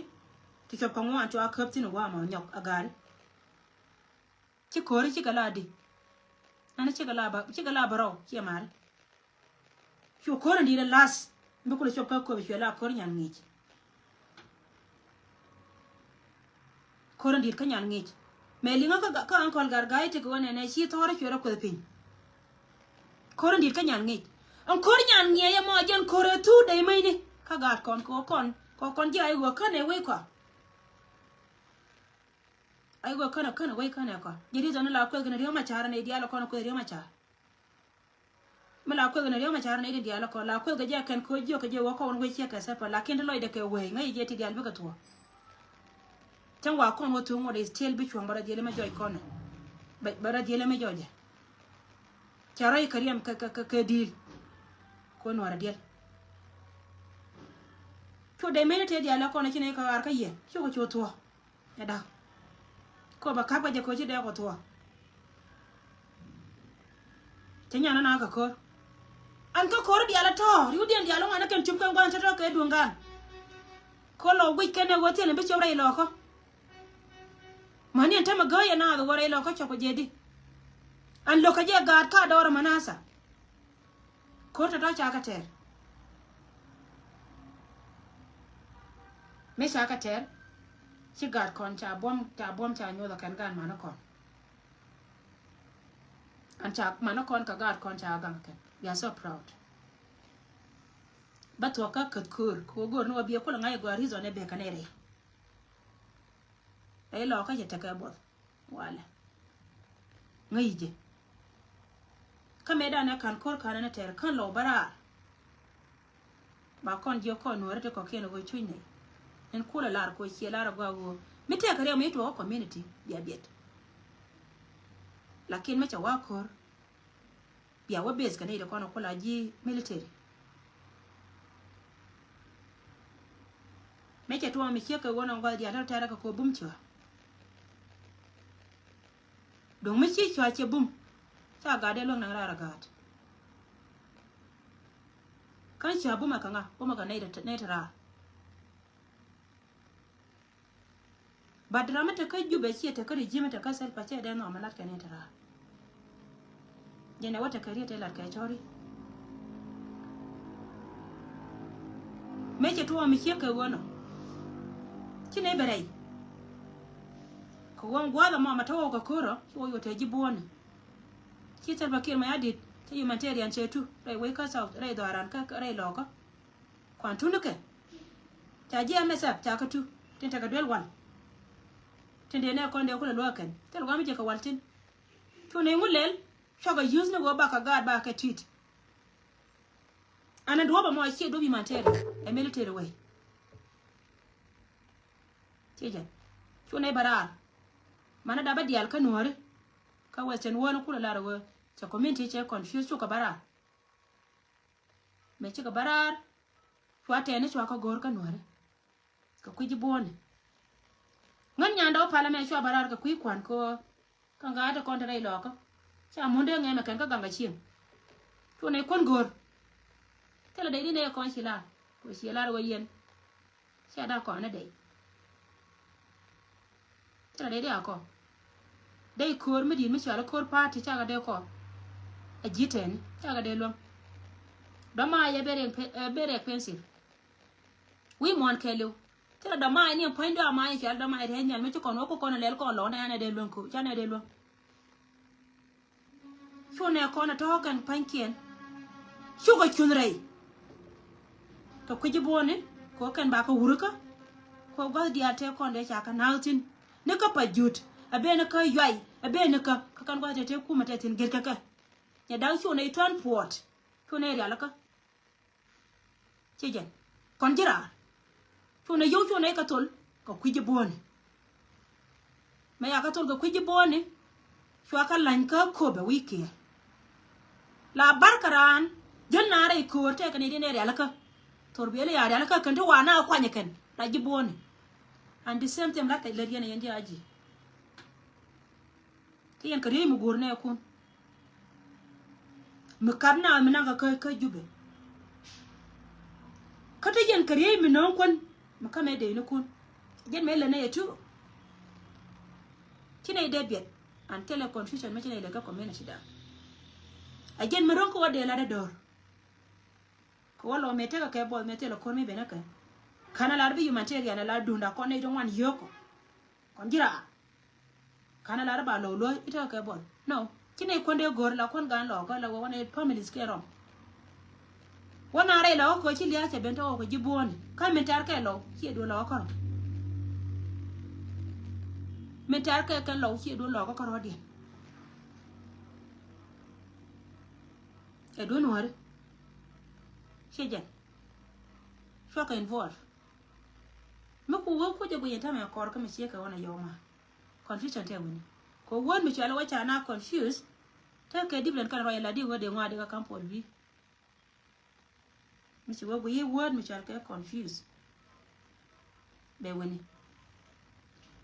ti chwa ko ngwa chwa khap tin wa ma nyok agal chi kor chi kala di ana chi kala baro chi mar chu kor ndi la las mbe ko chwa ka ko bi la kor nyan ngi kor ndi ka nyan ngi me linga ka ankol gargai te ko ne chi thore chura ko pin kor ndi ka nyan ngi an kor nyan ngi ya mo jan kor tu dai mai ni ka gat kon ji ai go kane wei kwa ai go kana wei kana kwa jiri zan la ko gna riyo ma chara ne dia la ko riyo ma chara mala ko gna riyo ma chara ne dia la ko ga ja kan ko jo ka je wo ko on wei che ka sa pa la ken lo de ke wei ngai je ti dia ba ka to tan wa kon wo tu ngo de stel bi chwa bara jele ma joy kon bara jele ma joje chara i kariyam ka dil ko no ara del chu de mene te dia la ko na chine ka ar ka ye chu ko chu to ya da ko ba ka ba je ko chi de ko to tenya na ka ko an ka ko dia la to yu den dia lo ngana ken chup kan gwan to ke dungan ko lo wi ken ne wo te ne bi chu rai lo ko mani anta magaya na ga wore lo ko choko jedi an lo ka je gad ka dora manasa ko ta cha ka ter me cha ka ter chi gad kon cha bom cha nyo da kan gan mana kon an cha mana kon ka gad kon cha gan ka we are so proud but wa ka kur ko go no bi ko la ngai go rizo ne be kanere ai lo ka je ta ka bo wala ngai je ka me da na kan kor kana na ter kan lo bara ba kon je ko no rete ko ken go chune en kula lar ko che lar go go mi te kare mi to community ya biet lakin me cha wa kor ya wa base kan ida kono kula ji military me cha to mi che ko wona go dia ta ra ko bum chwa don mi chi chwa che bum cha ga de long na ra ga kan cha bum ka nga bum ka nei ta ra badra mata ka jube chi ta ka rijima ta ka sel pa che de no malat ka nei ta ra jene wata kariya ta lar ka chori me che to mi che ka wono chi nei berai ko won gwada mama tawo ka koro ko yo te jibona chi Salva Kiir ma adit chi humanitarian che tu rai wai ka south rai doran ka rai loko kwan tu nuke cha ji amesap cha ka tu tin ta ka dwel wan tin de ne kon de ko lo ken tel wa mi je ka waltin tu ne ngulel shoga use ne go ba ka gad ba ka tweet ana do ba mo chi do humanitarian a military way cheje tu ne barar mana da ba dial ka nuore ka western wona kula la ro cha community che confuse chu ka barar me chi ka barar chwa tene chwa ka gor ka nuore ka kuji bone ngan nyanda o pala me chwa barar ka kui kwan ko ka nga ta kon dai loko cha monde nge me kan ka ganga chim tu ne kon gor tela dai ne kon sila ko sila ro yen cha da ko na dai tela dai ko dai kor mi di mi chwa kor party cha ga dai ko a jiten cha ga dai lo dama ya bere expensive we mon kelo tela dama ni point do ma ya dama ya nyan mi ko no ko na lel ko lo na na dai lo ko cha na dai lo ne ko na to kan pankien shuga chunrai to kuji bone ko kan ba ka wuruka ko ga dia te ko de cha ka nautin ne ka pajut abe ne ka yai abe ne ka kan ga te ku mata tin girka ka ya dan shu ne ton port shu ne ya laka chejen kon jira shu ne yo shu ne ka tol ko kuji bone me ya ka tol ko kuji bone shu ka lan ka ko be wiki la barkaran jonnare ko te kan ide ne ya laka torbele ya ya laka kan to wana kwanye kan la jibone and the same time la ka le yene yandi aji tiyan kare mu gorne kun mu kabna amina ga ka jube kata yen kare mi non kon mu kame de ni kun gen me le ne yetu kine de biet an tele confusion me kine le ka komena shida again mi ron ko wade la de dor ko wala me te ka ke bol me te lo kon mi benaka kana la bi humanitarian la dunda ko ne jongwan yoko kon jira kana la ba lo ita ka bol no kine konde gor la kon gan lo ko la wona families ke rom wona re lo ko chi liya che bento ko jiboni ka men tar ke lo chi do lo ko men tar ke lo chi do lo ko ro di e do no sheje so ka involve me ku wo ku je bu yenta me kor ka me che ka wona yoma confusion te woni ko won mi chala wacha na confused ta ke different kan royal di wo de ngwa de ka kampol bi mi ci wo yi word mi chala ka confused be woni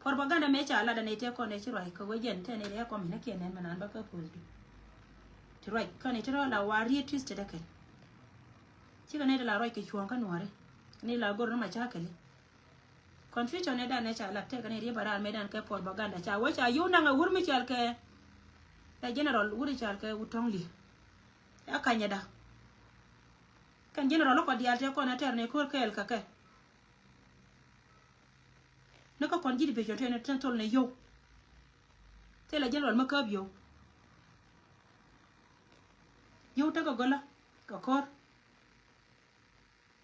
propaganda me chala da ne te ko ne ci roi ko wajen te ne ya ko mi na ke ne manan ba ka puldu ti roi kan ne tro la wari twist da ke ci ka ne da la roi ke chuan kan wore ne la gor ma cha kale confusion ne da ne chala te kan ne bara me dan ke propaganda cha wo cha yu na nga wur mi chala ke da general wuri chal ke utongli akanya da kan general ko dial te ko na ter ne ko kel ka ke ne ko kon jidi be jote ne tentol ne yo te la general makab yo ta ko gola ko kor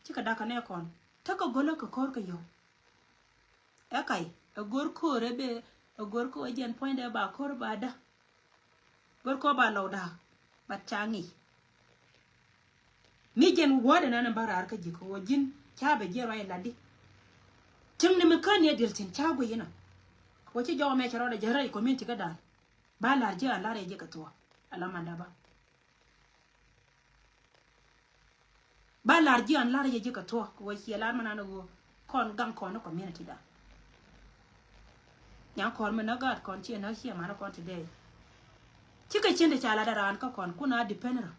ci ka da ka ne kon ta ko gola ko kor ka yo akai agor ko rebe agor ko jen point ba kor ba da gor ko ba lawda batchangi mi jen wode nan barar ka jiko wajin chabe jero ay ladi timne me kan ya dirtin chago yina ko ci jaw me charo da jaray ko minti kada ba larje ala reje ka to alamanda ba larje an la reje ka to ko ci ala manana go kon gang kon ko community da nya kon me na gad kon ci na ci mana kon today chika chende chala da ran ka kon kuna dependent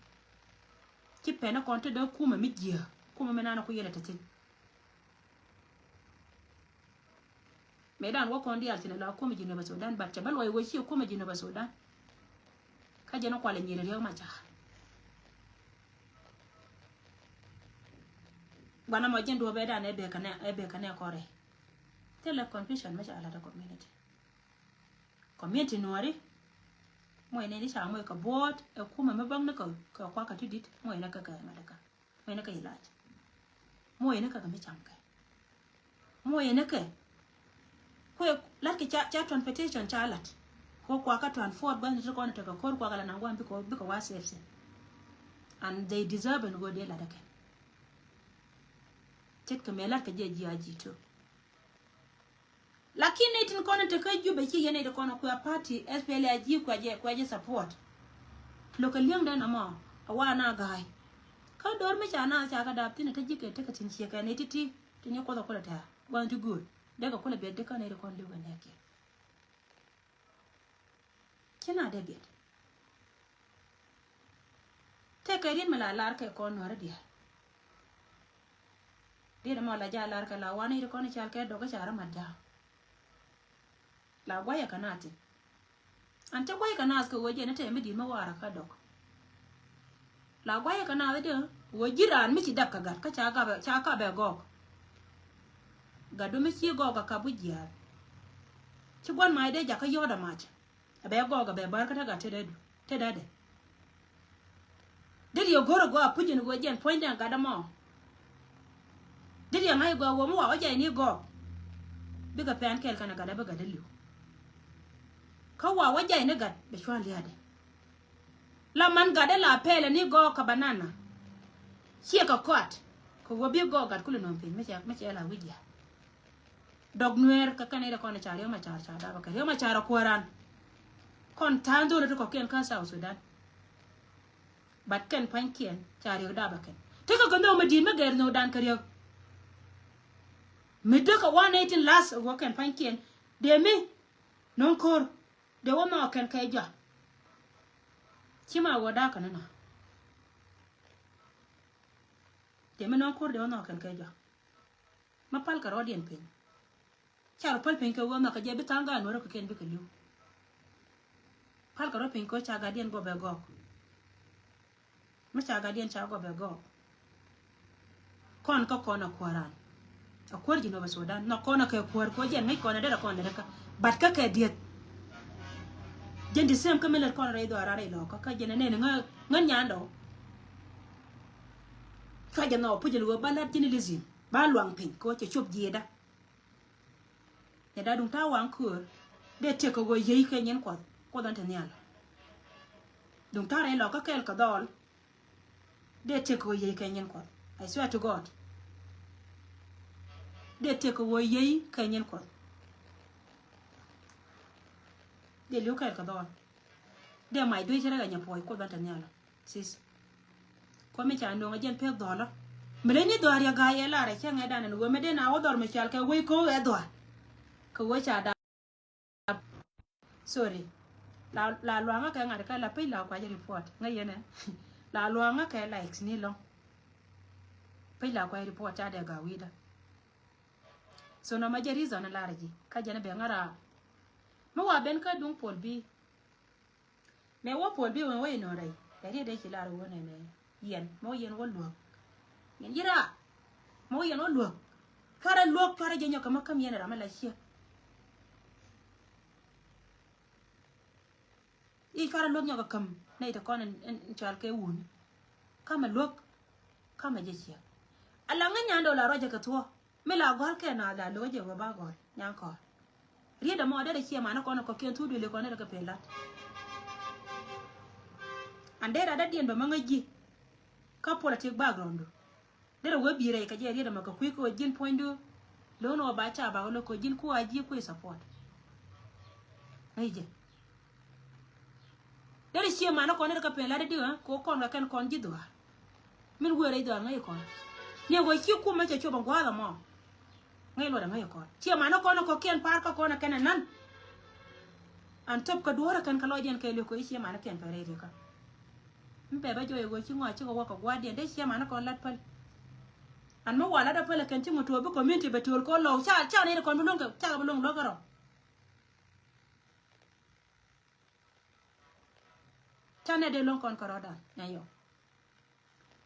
ki pena kon te do kuma mi jia kuma me nana ku yele tatin me dan wo kon di altina la kuma jino ba Sudan ba cha balwai wo shi kuma jino ba Sudan ka je no kwale nyere rew ma cha bana mo jendo be dan e be kana kore tele confusion me chala da community nuari mo ne ni cha mo ka bot e kuma me bang na ka kwa ka tidit mo ne ka ngadaka mo ne ka ilaj mo ne ka me cham ka mo ne ka ko lat ki cha transportation cha lat ko kwa ka transport ban to ko na ta ka ko kwa kala na ngwan bi ko wa safe and they deserve and go de la dake tet ka me lat ka je ji to lakini tin kono te ka jube ki yene de kono kwa party SPLA ji kwa je support local young dan ama awa na gai ka dor me chana cha ka dap tin te jike te ka tin che ka ne titi tin ko da kula ta want to good daga kula be de ka ne de kono le ne ke kina da be te ka rin mala lar ka kono ra dia de ma la ja lar ka la wani de kono cha ka do ka chara madda la gwaya kanati ante gwaya kanas ko waje na teme di mawara ka dok la gwaya kana de wajiran mi ci dakka gat ka cha ka be gok gadu mi ci goga ka bujiya ci gon mai de jaka yoda mach be goga be barka ta ga te dade dil yo goro go apujin go jen point an gada mo dil ya mai go wo mo wa waje ni go biga pan kel kana gada be gada liu kawa waja ine gat be shwan liade la man gade la pele ni go ka banana chie ka kot ko wobi go gat kulu non pin me la wija dog nuer ka kanere kono chare ma char cha da ba ka ma chara koran kon tando to ko ken ka South Sudan bat ken pankien chare da ba ken te ka gondo ma din ma ger no dan kariyo me de ka 118 last go ken pankien de mi non kor de wo ma ken kai ja chima woda kana na de me non kor de wo ma ken kai ja ma pal ka rodien pin char pal pin ka wo ma ka je bitanga no ro ko ken bi ka liu pal ka ro pin ko cha ga dien go be go ma cha ga dien cha go be go kon ka kona kwaran a kor ji no ba Sudan no kona ka kwar ko jen mai kona de kona de ka bat ka ka diet jendi sem kamela kon re do arare lo ka jene ne ngan nyando ka jeno pujel wo balat jini lizim ba luang pin ko che chop jieda ya da dun ta wan kur de te ko go yei ka nyen ko dan tanyal dun ta re lo ka kel ka dol de te ko yei ka nyen ko I swear to God de te ko wo yei ka nyen ko de lu ka dol de mai do jira ga nya poi ko dan tanyal sis ko me cha no ga jen pe dola mele ni do ya ga ya la re cha nga dan no me de na wo dor me chal ka we ko e do ko wo cha da sorry la luanga ka ngada ka la pe la kwa je report nga yene la luanga ka likes ni lo pe la kwa report cha de ga wida so no ma je reason la reji ka je na be ngara mo wa ben ka dung pol bi me wo pol bi wo no rai de ki la ro ne yen mo yen wo luok yen jira mo yen wo luok fara luok fara je nyoka makam yen ra mala shi i fara luok nyoka kam nei ta kon en chal ke wun kama luok kama je shi ala nga nyando la roje ka to me la gol ke na la loje wo ba gol nyan ko rieda mo de chi ma na kono ko ken tudu le kono de ka pela andera da dien ba mangaji ka politic background dere we bire ka je rieda maka kuiko jin pointu lo no ba cha ba lo ko jin ko aji ko support aije dere chi ma na kono de ka pela de diwa ko kono kan kon ji do min we re do ngai ko ne go chi ku ma che cho ba gwa mo ngai lo da ngai ko chi ma na kono ko ken par ka kono kan nan an top ka duora kan ka lo jen kai le ko chi ma na ken pare re ka mpe ba joye go chingwa chigo wako guardian de shia mana kon lat pal an mo wala da pal kan timo to be community be tol ko lo cha ne kon bulong cha bulong lo garo cha ne de long kon karoda na yo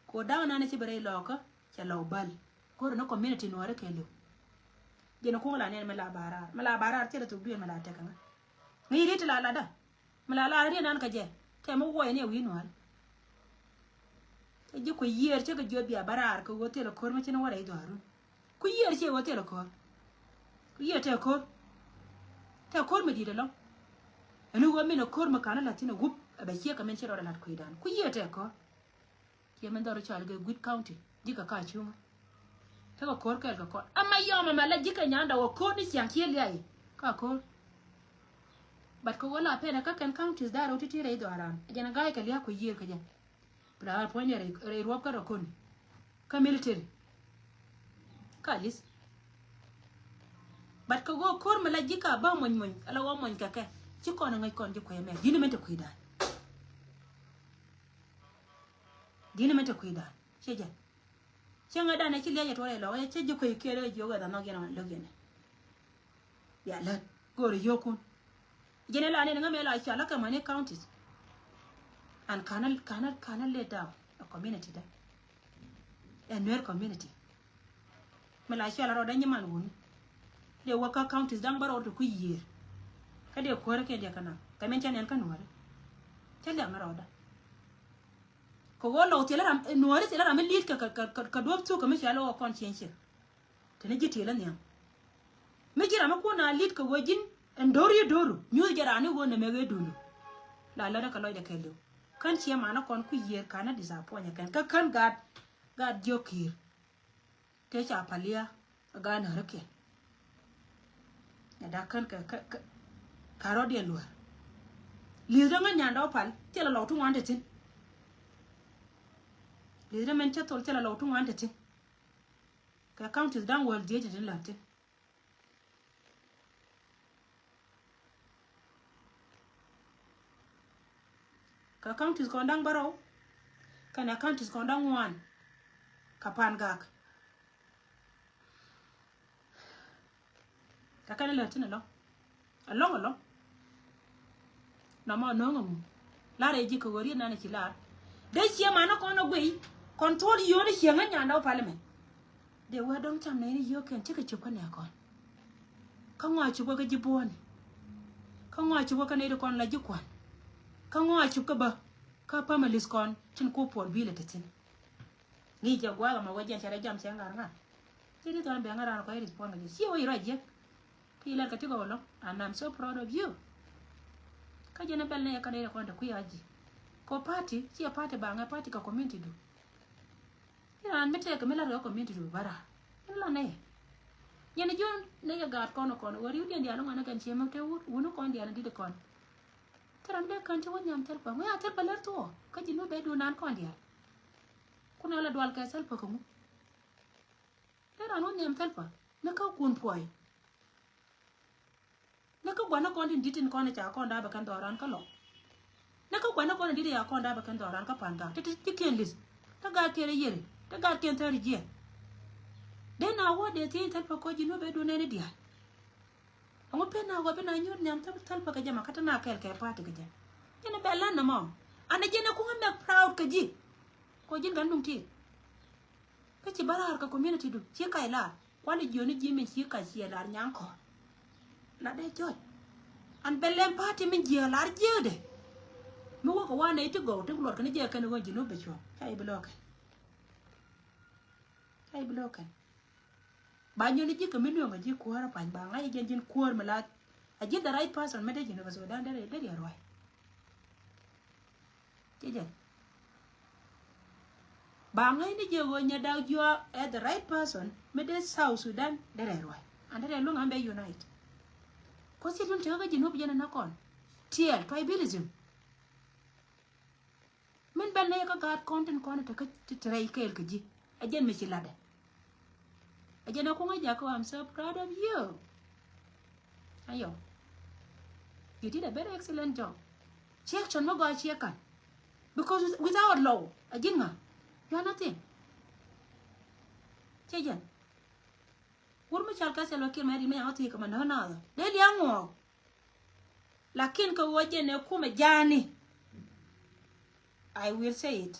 ko daw na ne ci bare lo ko cha lo bal ko no community no re kelo je no ko la ne me la barar ci da to bi me la te kan ngi rit la da mala la ri nan ka je te mo wo ne wi no te ji ko yer che ka jo bia barar ko wote lo kor ma chen wara ido haru ku yer che wote lo kor ku yer te kor me di de lo anu wo me no kor ma kana latina gup ba che ka men che ro lat ku idan ku yer te kor ke men daro chal ge good county ji ka chuma te ko kor ka kor ama yo ma la ji ka nyanda wo kor ni siang kiel ai ka kor but ko wala pena ka kan counties da ro titire ido aran jana ga ka liya ko yer ka jan pra point re ro ka ro kon ka military ka lis but ko go kor mala jika ba mon ala wa mon ka ka ci ko na ngai kon ji ko yeme dini mente ko ida dini mente ko ida sheje chenga da na ci liya to re lo ya ci ji ko kere jo ga da no gena lo gena ya la go re yokun jene la ne ngame la ci ala ka mane counties and canal let down a community da a near community mala ci ala ro da nyiman won de waka counties dang baro to ku year kade ko reke de kana kamen chan en kan wore tel da maro da ko wolo tela ram nuore tela ram lit ka dob to ko mi shalo conscience tene jiti la nyam me jira ma ko na lit ka wajin en doru nyu jara ni wona me ge dulu la da ka loy de kelo kan ci ma na kon ku year kana disappoint kan gad jokir te cha palia ga na reke da kan ka karo de luar lidra nga nyanda opal tela lo tu wande tin lidra men chatol tela lo tu wande tin ka account is down world jeje tin latin ka account is kondang baro kan account is kondang one kapan gak ka kan latin lo along na ma no ngam la re ji ko wori na ne ci la de ci ma na ko na gwe control yo ne ci nga nyanda parliament de wa dong cham ne yo ken ci ka ci ko ne ko ka ngwa ci ko ka ji bon ka ngwa ci ko ka ne ko la ji ko ka ngwa ci ko ba ka pa ma lis kon tin ko por bi le tin ni ja gwa ma wajen tare jam se nga ti ni don be nga ran ko ri pon ga ci o ira je kila ka tigo lo and I'm so proud of you ka jena bel ne ka ne ko nda ku yaji ko party ci party ba nga party ka community du ina mete ka mela ro community du bara ina ne yene jon ne ga gat kono wari udi ndi alo ngana kan ci ma te wono ko ndi ala di de kon taram be kan ci won nyam tel pa mo ya tel pa ler to ka jino be du nan ko ndi kuna la dwal ka sel pa ko mu tera non nyam tel pa na ka kun poi naka gwana kondi ditin kone cha konda ba kan doran ka lo naka gwana kondi didi ya konda ba kan doran ka panga ti ken lis ta ga kere yere ta ga ken tari je de na wo de ti tal pa ko jino be do ne ne dia ngo pe na go be na nyur nyam tal pa ka jama kata na kel ke pati ka je ina be lan na mo ana je na ko ngam proud ka ji ko jin gan dum ti ka ci barar ka community du ci kai la kwani joni ji min ci ka ci la nyang ko la de joy an bellen party min je lar jede mo ko wana ite go te lor kan je kan go jino be cho hay block ba nyoni ji ka min yo ji ko har pan ba ngai jin ko mala a ji the right person me de jino so dan de ya roi je ba ngai ni je go nya daw jo at the right person me de South Sudan de roi and de lu ngambe unite ko si dun tega jino bi jana nakon tiel tribalism min bel ne ka gat content kono to ka tray kel ka ji ajen me ci lade ajen ko nga jako I'm so proud of you ayo you did a very excellent job check chon mo go check kan because without law ajen nga you are nothing chejen wurmo chal ka selo ke mari me ati ka man hana de liango lakin ko woje ne kuma jani I will say it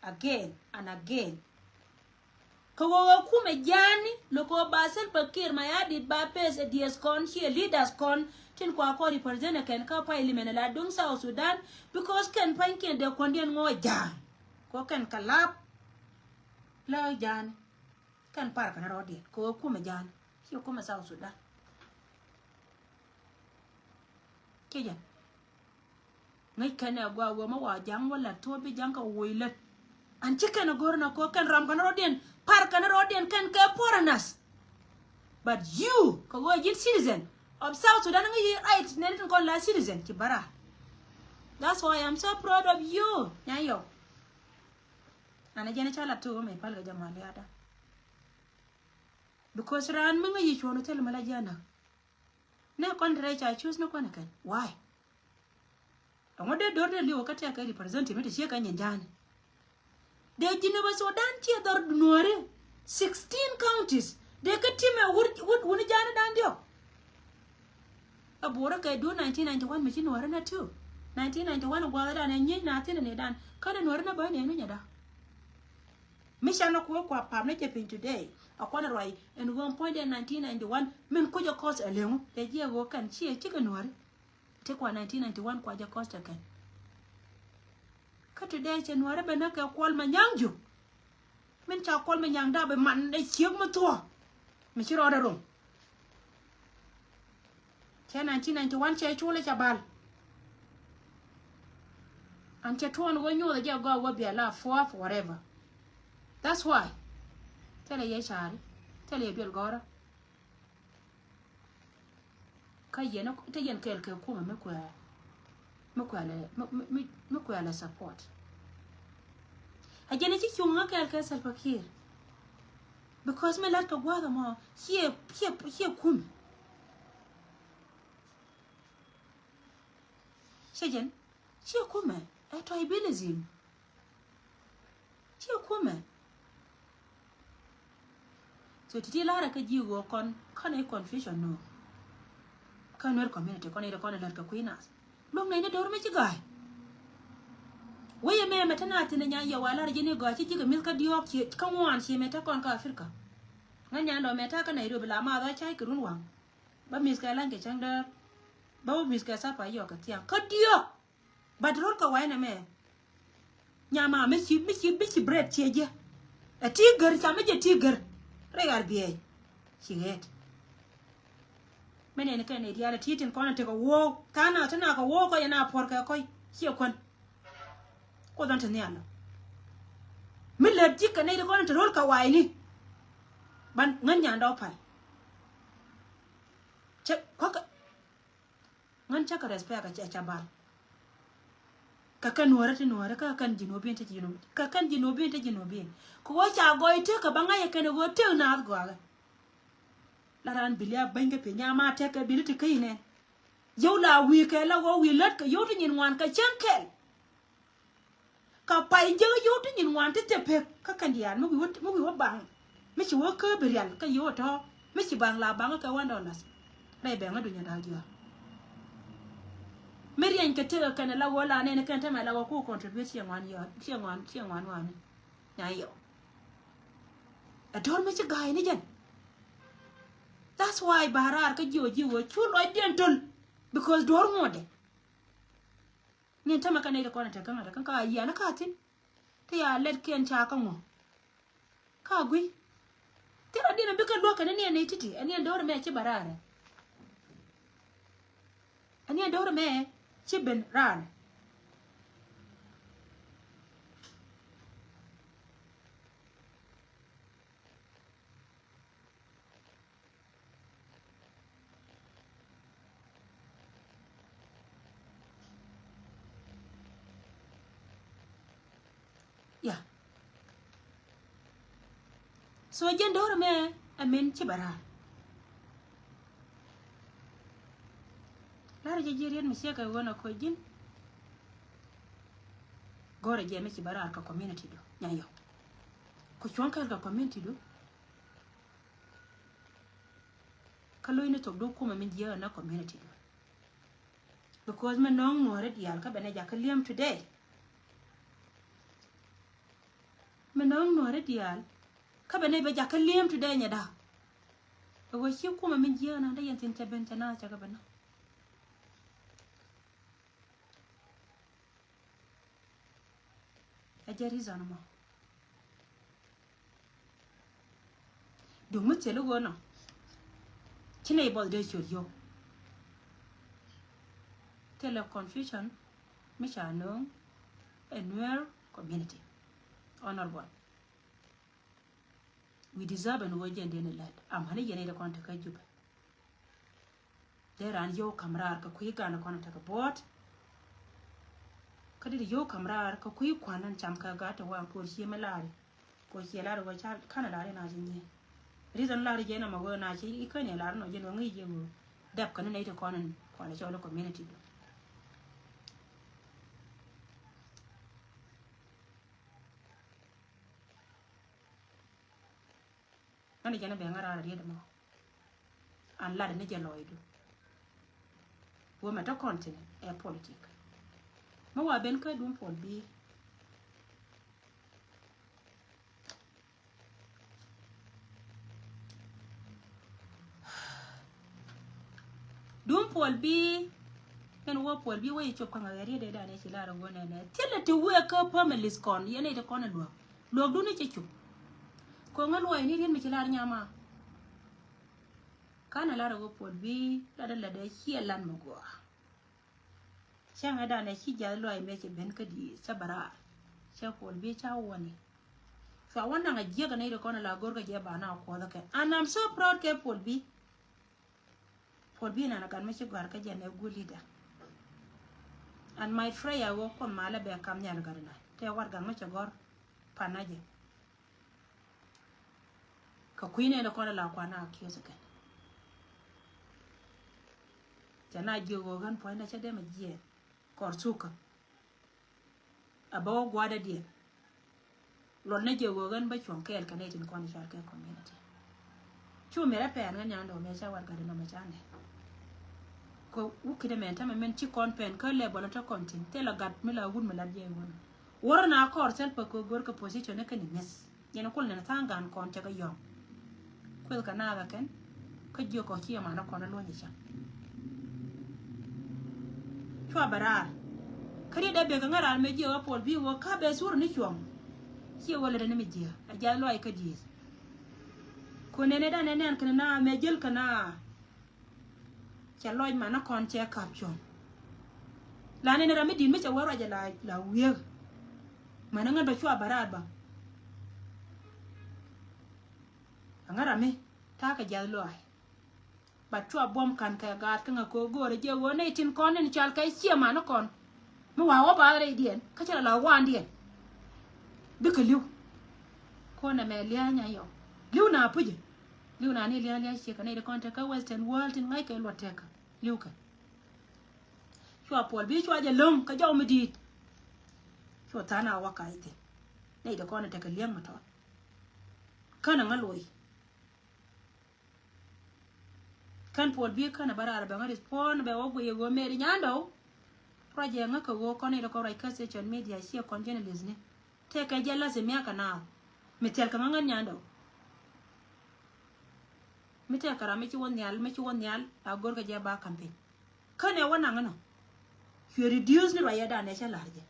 again and again Kawo kume jani loko basel pakir mayadit ba pes a DS con here leaders con tin kwa ko represent ken ka pa elimena la dung South Sudan because ken panken de kondien ngo jan ko ken kalap la jan kan par kana rodi ko kume jan ki kuma South Sudan keja ngai kana gwa wo ma wa jang wala to bi jang ka woilet an chicken gorna ko kan ram kana rodien par kana rodien kan ka foreigners but you ko go jit citizen of South Sudan ngi right nen ko la citizen ki bara. That's why I'm so proud of you nyayo ana jene chala to me pal ga jamali ada because ran mga yi chono tel mala jana ne kon recha choose no kon kan why amode dorde li wakati aka represent me te ka nyanjani de Geneva Sudan ti dor nuore 16 counties de ka time wuni jana dan dio abora ka do 1991 mi nuore na too 1991 gwala da nyi na tin ne dan kada nuore na ba ne no nyada mishana ko kwa pamne ke pin today akwana roi en one point in 1991 min ko jo cost elemu de je go kan chi ka nuore te kwa 1991 kwa ja cost kan ka today che nuore be na ka kwal ma nyangju min cha kwal ma nyang da be man de chiek ma to mi chi ro da rum che 1991 che chule cha bal an che tuon go nyu da ja go wa be la for forever. That's why tell ye chari tell ye bil gora ka yena te yen kel ke kuma me kwa la support ajene chi chunga kel ke Salva-Kiir because me lat ka gwa mo here kum shejen chi kuma e to ibilizim chi kuma so titi lara ka jigo kon kana confusion no kanwer community kon ida kon lar ka kuinas lom ne dor me ci gaay waye me metana tin nya ya wala rjini go ci jiga milka diop ci kan wan ci meta kon ka Afrika nganya ndo meta ka Nairobi la ma da chai kurun wan ba miska lange changda ba miska sa pa yo ka tia ka dio badrol ka wayna me nyama me ci bread ci je a tiger sa me je tiger regar biye chiget mene ne kan ne diala titin kona te ko wo kana tana ko wo ko yana porka ko hiyo kon ko dan tane ala mille dikka ne ko te rol ka waini ban nganya ndo pai che ko ka ngan cha ka respect ka cha ba ka kan warati nuwara ka kan jinobin ta jinobi ka kan jinobin ta jinobin ko wacha goite ka banga ye kan go te na go ga laran bilia banga pe nyama te ka biliti kine yow la wi ka la go wi lat ka yow tin wan ka chankel ka pai je yow tin wan te pe ka kan dian mu wi bang mi chi wo ka birial ka yow to mi chi bang la bang ka $1 dai be ngadu nya da jua Merian ke tega kana la wala ne kan ta mala ko contribution wan yo chen wan na yo ador me ci gaay ni jen that's why barar ka joji wo chulo dental because dor ngode ni ta maka ne da kona ta kan ka ya na katin ta ya led ken ta kan mo ka gui tira dina bika doka ne titi ani dor me ci barare ani dor me Chiben ran. Yeah. So again, door me, I mean chibara. Lara jejerian misiaka wana ko jin gore je me ci bara ka community do nyayo ko chonka ka community do kalo ina to do kuma min je na community do because me non no red yal ka bene jakaliam today me non no red yal ka bene be ja ka liem today nya da wo shi kuma min jiya na da yantin ta benta na ta gaba na a jari zanuma domin tele gona kina yi balde yo tele confusion mishano annual community honorable we deserve an wajen deni lad am hani yene da kwanta kai juba there an yo kamrar ka kuyi gana kwana ta bot kadi da yo kamrar ka kuyi kwanan cham ka gata wa por shi malari ko shi lari wa cha kana lari na jinje reason lari je na mago na shi ikane lari no je no ngi je mu dab kana ne ta kwanan kwana cha community Nani jana be ngara ra da mo an la ne jaloido wo meta continent e politique mo wa ben ka dum pol bi en wo pol bi wo chop kan ngari da ne ci la ra wona ne tele te we ka pamalis kon yene de kon lo du ne ci chu ko ngal way ni ren mi ci laar ñama kana laara go pol bi la da xielan mo go xanga da ne ci jall loy me ci ben ka di sabara ci pol bi cha woni fa wonna nga jega ne ko na la gorga je bana ko da ke and I'm so proud ke pol bi na kan me ci gar ka je ne gulida and my prayer wo ko mala be kam nyal garna te war ga me ci gor panaje ka kuine da kona la kwana akiyosa kan jana jigo gan poina cha de majie korsuka abawo gwada die lon ne jigo gan ba chon kel kan etin kona shar ke community chu mera pe an nya ndo me cha war ga na machane ko ukide men ta men chi kon pen ka le bona ta kontin te la gat mi la gun mi la je gon wora na kor sel pa ko gor ka position ne kan mes yana kul na tangan kon cha ga yom kwel kanada ken ka jio ko chi ma na kona lo ni cha chwa bara kari da be ga ngara me jio pol bi wo ka be sur ni chwam chi wala da ne me jia a ja lo ay ka di ko ne da ne an kana me jel kana cha loj ma na kon che ka chom la ne ra me din me cha wara ja la wiye ma na ngado chwa bara ba ngara me ta ka jalo ai ba chwa bom kan ka ga ka ko gore je wo ne tin kon ne chal kai sia ma no kon mo wa wa ba re dien ka chala la wan dien bi ka liu ko na me lia nya yo liu na puje liu na ni lia shi ka ne de kon ta ka western world tin ngai ka lo ta ka liu ka chwa pol bi chwa je long ka jaw mi dit chwa ta na wa ka ite ne de kon ta ka liang ma to kana ngaloi kan pol bi kana barara ba ngari pon be wo go yego meri nyando proje ngaka wo kone do ko rai ka social media shi kon journalism ne te ka jella se mi aka na metel ka ngan nyando metel kara me ci won nyal a gor ka je ba campaign kane wana ngano you reduce ni raya da ne sha larje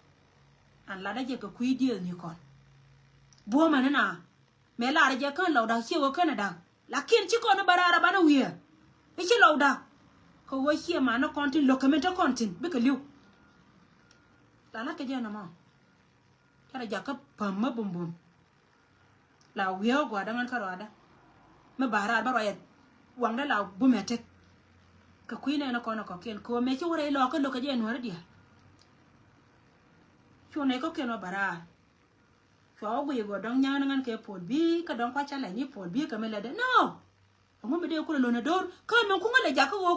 an la da je ka kui deal ni kon bo manana me larje kan lauda shi wo kana da lakin ci ko no barara bana wiya ichi lauda ko wo shi ma no kontin lokamenta kontin be ka liu la na ke je na ma kara jaka pamma bumbum la wiya gwa da man karwada me bara ba roya wangda la bumete ka kuine na kono ko ken ko me ci wore lo ko lo ka je no dia chu ne ko ken no bara chu go yego dong nyana ngan ke pol bi ka dong kwa chala ni pol bi ka me la de no mo be de ko lo na dor ka me ku ngale jaka wo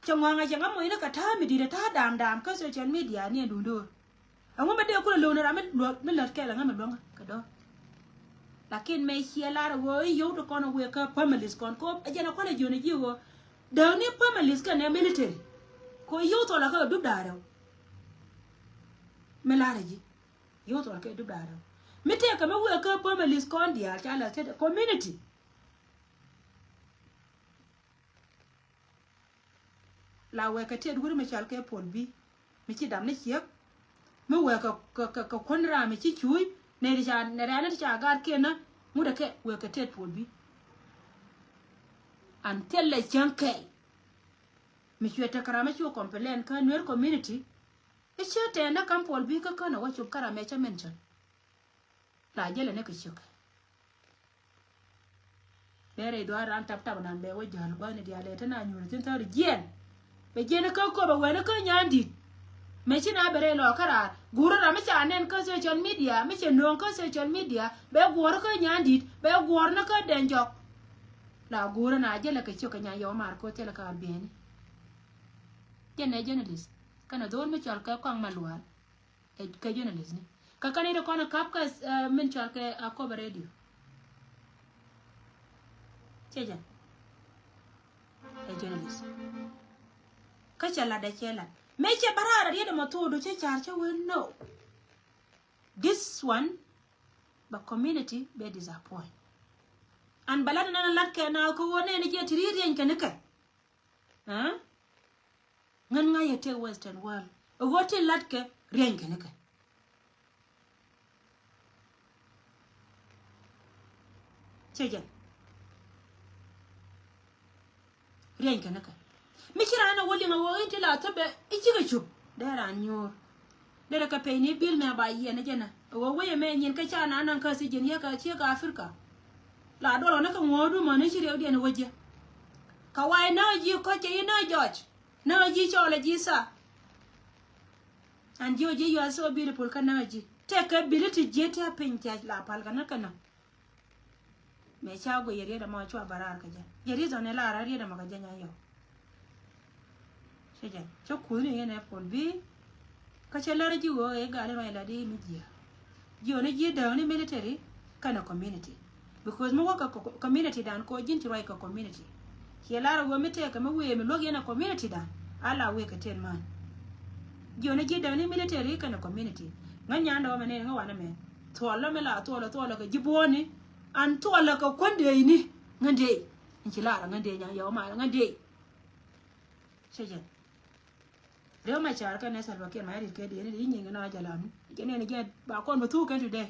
changwanga changa mo ina ka ta mi dire ta dam ka social media ni ndundor mo be de ko lo na me la ke la ngam donga ka do lakin me hiela wo yo to kono we ka families kon ko ajena kono joni jiwo da ni families ka ne military ko yo to la ka du daro me la reji yo to la ka du daro me take me we ka families kon dia chala te community la we ka te guri me chal ke pol bi me chi dam ne chiek me we ka kon ra me chi chui ne ri cha ne ra ne cha gar ke na mu da ke we ka te pol bi until le chanke me chwe ta kara me chwe complain ka nwer community e chete na kam pol bi ka kana wa chu kara me cha mention la jele ne ka chuk bere do ran tap tap nan be wo jal ba ne dia le ta na nyur tin ta ri gen be gen ka ko ba we na ka nyandi me chi na bere lo kara guru ra me cha nen ka social media me che non ka social media be gor ka nyandi be gor na ka denjo la guru na jele ka chuk nya yo mar ko tele ka ben jene journalist kana don me chal ka kwang malwa e ka journalist ni ka kani do kono kap ka min chal ka akoba radio cheja e journalist ka chala da chela me che barara ri da matodo che char che we no this one the community be disappoint an balada nan lat ka na ko wone ni je tiririan ka nika ha ngan nga yete western world o wote lat ka rien ka nika cheja rien ka nika mi kira na woli ma wo inte la tabe ichiga chup dara nyor dara ka pe ni bil me ba yi na jena wo we me nyin ka cha na nan ka si jin ya ka che ka afrika la do na ka ngodu ma ne shirye odi na waje ka wai na ji ko che na george na ji chola ji sa and you are so beautiful ka na ji take ability je ta pinja la pal kana kana me cha go yere da ma chwa barar ka ja yere zo ne la ra ri da ma ka janya yo seja cho ku ni ne pol bi ka che la ji wo e ga le ma la di mi ji yo ne ji da ni military kana community because mo ka community dan ko jin ti roi ka community ke la ro mi te ka mo we mi logi na community dan ala we ka ten man yo ne ji da ni military kana community nganya ndo ma ne nga wana me to la me la to la ka jiboni an to la ka konde ni ngande inki la ngande nya yo ma ngande seja Reo ma char ka ne salva ke ma ri ke de ni nyi na jalamu ke ne ge ba kon ba tu kan today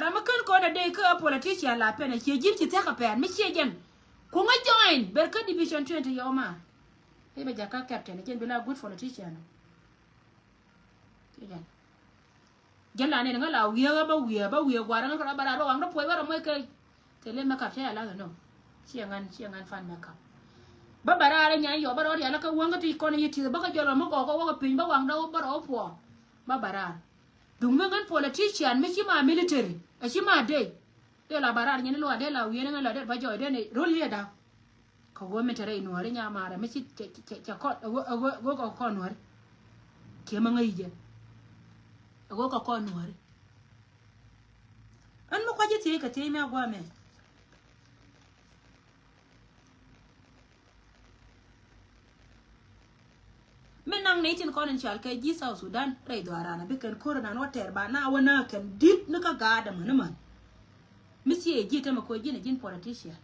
ramakan ko da dai ka politician la pena ke jirki ta ka pen mi ke gen ku nga join ber ka division 20 yo ma e be jaka captain gen bila good politician ke gen la ne nga la wiya ba gwara nga bara ro nga poi bara mo ke tele ma ka ta la no chiangan fan na ka ba bara ra nya yo bara ya la ka wanga ti ko ne yiti ba ka jolo mo ko wa pin ba wang da ba ro po ba bara dung ngan politician mi chi ma military a chi ma dei de la bara nya lo de la wiya nga la de ba joy de ne rol ye da ko go me tere no re nya ma ra mi chi ko go ko no re ke ma ngai je go ko no re an mo kwaje ti ka ti me agwa me menang ne tin konen chal ke ji South Sudan re do arana be ken ko na no ter ba na wana kan dit ne ka ga da man misi e ji ta ma ko ji ne jin politician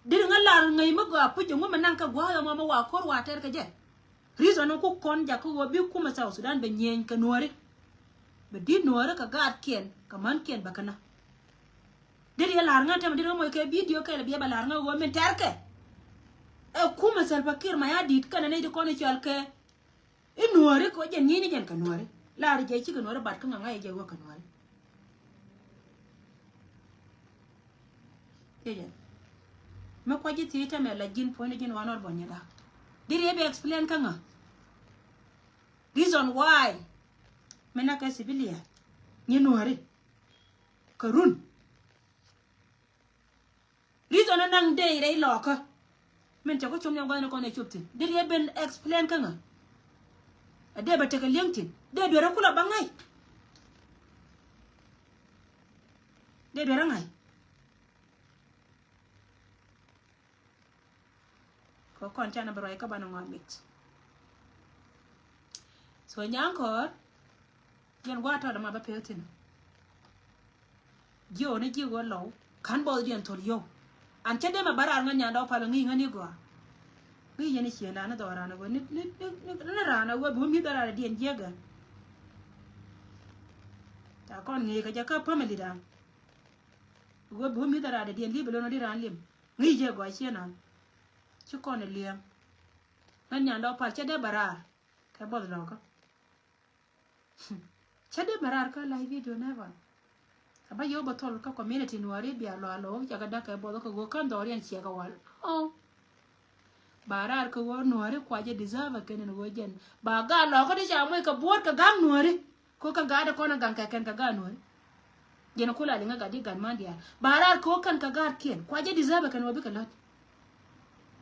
dir ngala ngai ma ga pu jungu menang ka gwa yo ma wa kor wa ter ka je reason ko kon ja ko bi ku ma South Sudan be nyen ka nore be di nore ka ga ken ka man ken ba kana dir ya lar ngata ma dir mo ke video ke be ba lar nga go men ter ke e kuma Salva Kiir ma ya dit kana ne de kono chal ke inuore ko jen ni jen ka nuore la ri je chi ka nuore bat ka nga je wo ka nuore jen me ko ji ti ta me la jin point jin wanor bonya da dire be explain ka nga reason why me na ka civilian ni nuore ka run reason nang de re lo ka men cha ko chom nyam gane ko ne chupti dir ye ben explain ka nga ade ba te ka lengtin de do ra kula bangai de do ra ngai ko kon cha na bro ka bana ngwa mix so nyang ko yen gwa ta da ma ba peltin yo ne ji go lo kan bo dien to yo an che de ma bara ngan nya do pa ngi ngani go ngi ye ni chi na na do ra na go ni na ra na go bu mi da ra dien je ga ta con ngi ka ja ka pa me di da go bu mi da ra dien li belo no di ran lim ngi je go chi na chu con ne liam ngan nya do pa che de bara ka bo lo ka che de bara ka live video never aba yo botol ka community nuari bia lo alo jaga da ka bodo ko go kan dorian chia ka wal oh barar ko wo nuari kwa je deserve ken no jen ba ga lo ko de ja moy ka bot ka gam nuari ko ka ga da ko na gan ka ken ka ga nuari jen ko la linga ga di gan man dia barar ko kan ka ga ken kwa je deserve ken wo bi ka lot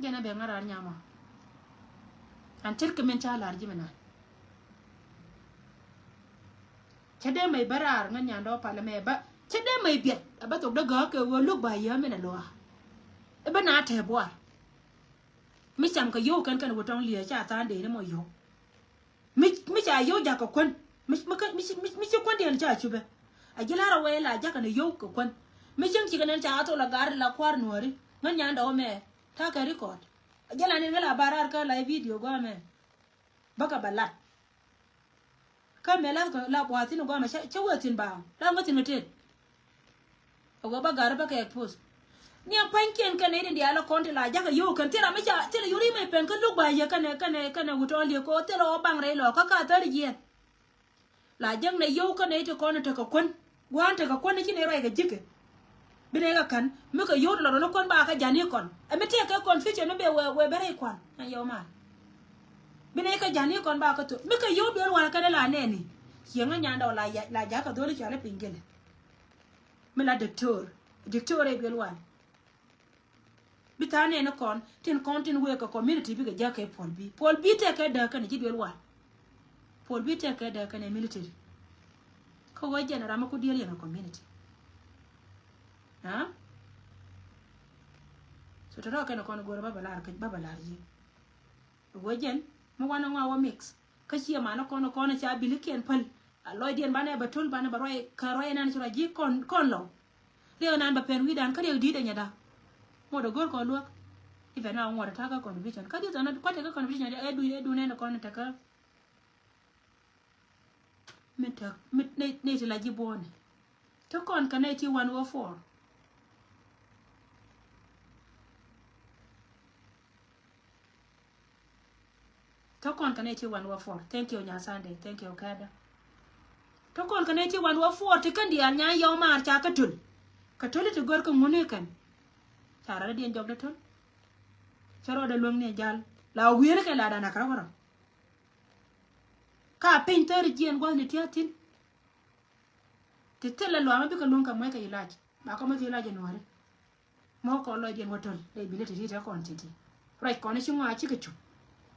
jen be ngara nyama an tirke men cha lar jimena chede mai barar ngan nya do pala me ba chede mai biet aba tok da ga ke wo luk ba ya me na lo e ba na te bo mi cham ka yo kan kan wo tong lia cha ta de ne mo yo mi cha yo ja ko kon mi chi kon de cha chu be a jila ra we la ja kan yo ko kon mi chim chi kan cha to la gar la kwar nuori ngan nya do me ta ka record a jila ne la barar ka live video go me baka balat ka mela ko la bwati no gama cha watin ba la ngatin notet ogo ba gar ba ka post ni panken kan ne ndi ala konti la jaga yo kan tira me cha tira yuri me pen kan lu ba ya kan wuto li ko tira o bang re lo ka tar je la jang ne yo kan ne to kon to ko kon wan to ko kon ni ne rai ga jike bine ga kan me ka yo lo kon ba ka jani kon e me te ka kon fiche no be we bere kon na yo ma bine ka jani kon ba ka to me ka yo be wa ka la ne ni yenga nya ndo la ja ka dole cha le pingele me la doctor e be wa bitane no kon tin we ka community bi ga ja ka Paul B te ka da ka ni ji be wa Paul B te ka da ka ne military ko wa jana rama ko diel na community ha so to ka no kon go baba lar ji wo jen mo wana ngwa wa mix ka chi ma no kono cha biliken pal aloy dien bane batul bane baroy ka roy nan sura ji kon lo le nan ba pen wi dan ka de di de nyada mo do gor ko luok ife na ngwa ta ka conviction ka di na ko ta ka conviction e du ne ko na ta ka mit ne ti la ji bon to kon ka ne ti 104 to kon ka ne ti 104 thank you nya Sunday thank you kada to kon ka ne ti 104 ti kan dia nya yo mar cha ka tul ti gor ko ngone kan tara dien jog da tul charo da long ne jal la wiere ka la da na kara ka painter jien go ne ti atin ti tele lo ma bi ka long ka mai ka ilaj ba ko ma ti ilaj no re mo ko lo dien wotol e bi le ti ta kon ti right kon chi ngwa chi ka chu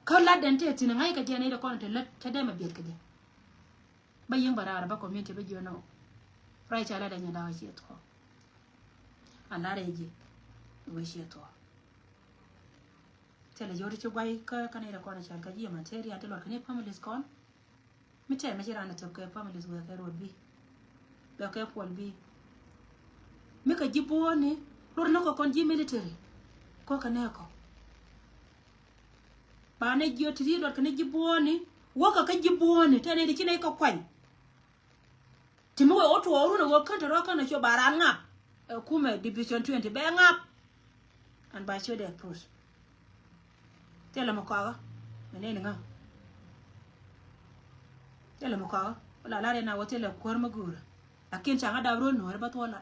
ka la den te tin ngai ka jene da kon te let ta da ma biet ka je ba yin bara ba community ba jono right ala da nya da wa chi to ala re je we chi to tele yori chi gwai ka ne da kon cha ka ji ma teri ate lo ka ne families kon mi te me jira na to ka families we ka road bi ba ka Paul B mi ka ji bone lor na ko kon ji military ko ka ne ko ba ne gyo tri do ka ne jibuoni wo ka jibuoni tane di kine ka kwan timo we oto oru no ka to ka na cho baranga kuma division 20 be ngap an ba cho de pros tele mo ka ne nga tele mo ka la la re na wo tele kor magura akin changa da ro no ba to la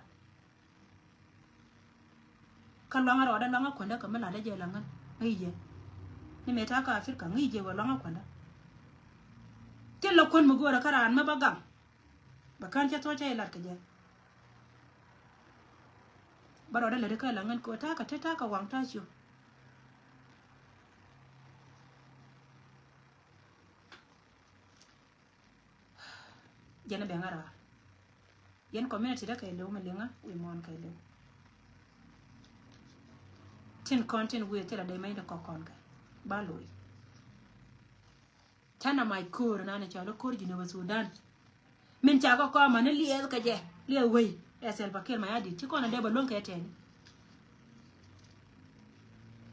kan lo ngaro da lo ngakonda ka mala da je la ngan ai je ni meta ka Afrika ngi je wa longa kwanda kello kon mo gora karan ma bagam bakan cha to cha ila ka je baro da le ka langan ko ta ka wang ta chu jena be ngara yen community da kai lew malinga we mon kai lew tin content we tela dai mai da kokon ka baloi tana mai kur na cha lo kur jino Sudan min cha ko ma ne liel ka je liel we esel pakir mayadi ti kona de balon keten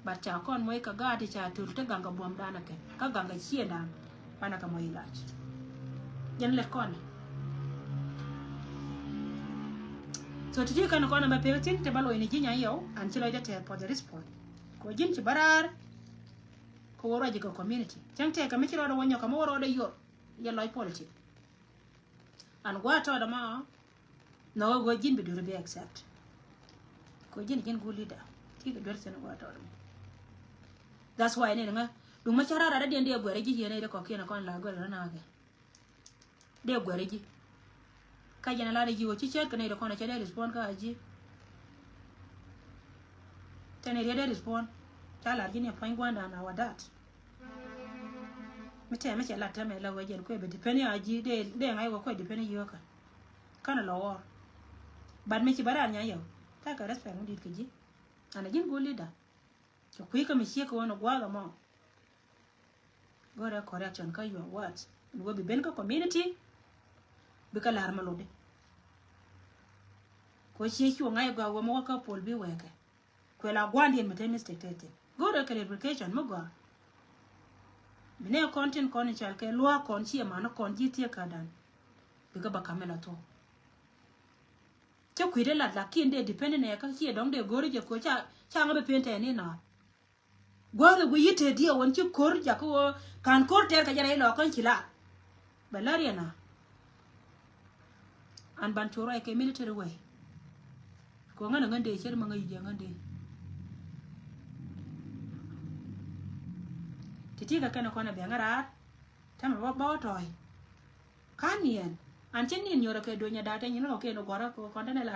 bat cha kon moy ka gati cha tur te ganga bom dana ken ka ganga chie dan pana ka moy lach jen le kon so ti kan kona ba petin te balo ni jinya yo an ti lo de te for the response ko jin ci barar ko woro ji ko community jang te ka mi ci ro wonyo ka mo woro de yo ya loy politic an gwa to da ma no go jin be do be accept ko jin go leader ti ga ber sen gwa to da that's why ne nga du ma charara da de gwere ji ne de ko kina kon la gwere na ga de gwere ji ka jana la de ji wo ci chet ka ne de kon na de respond ka ji tene de respond ta la ji ne point gwanda na wadat mete la ta me la wajen ko be depend ya ji de ngai ko depend yo ka kana lo war bad me ci bara nya yo ta ka respect mu dit ke ji ana jin go leader to ku ka mi shi ko wono gwa ga mo go da correction ka your words go be ben ka community be ka lar malode ko shi ki ngai ga wo mo ka pol bi weke ko la gwandi en mete mistake tete go da clarification mo go mine content kon chal ke lwa kon chi ma no kon ji tie kadan bi ka ba kamera to che kwire la kin de depend ne ka chi dong de gori je ko cha ngabe pente ni na gore gu yite dia won chi kor ja ko kan kor ter ka jara ilo kon chila balaria na an ban choro ke military way ko ngana ngande cher ma ngai je ngande titi ka kana kona be ngara tama ba toy kanien an chen ni nyoro ke do nya data ni no ke no gora ko konda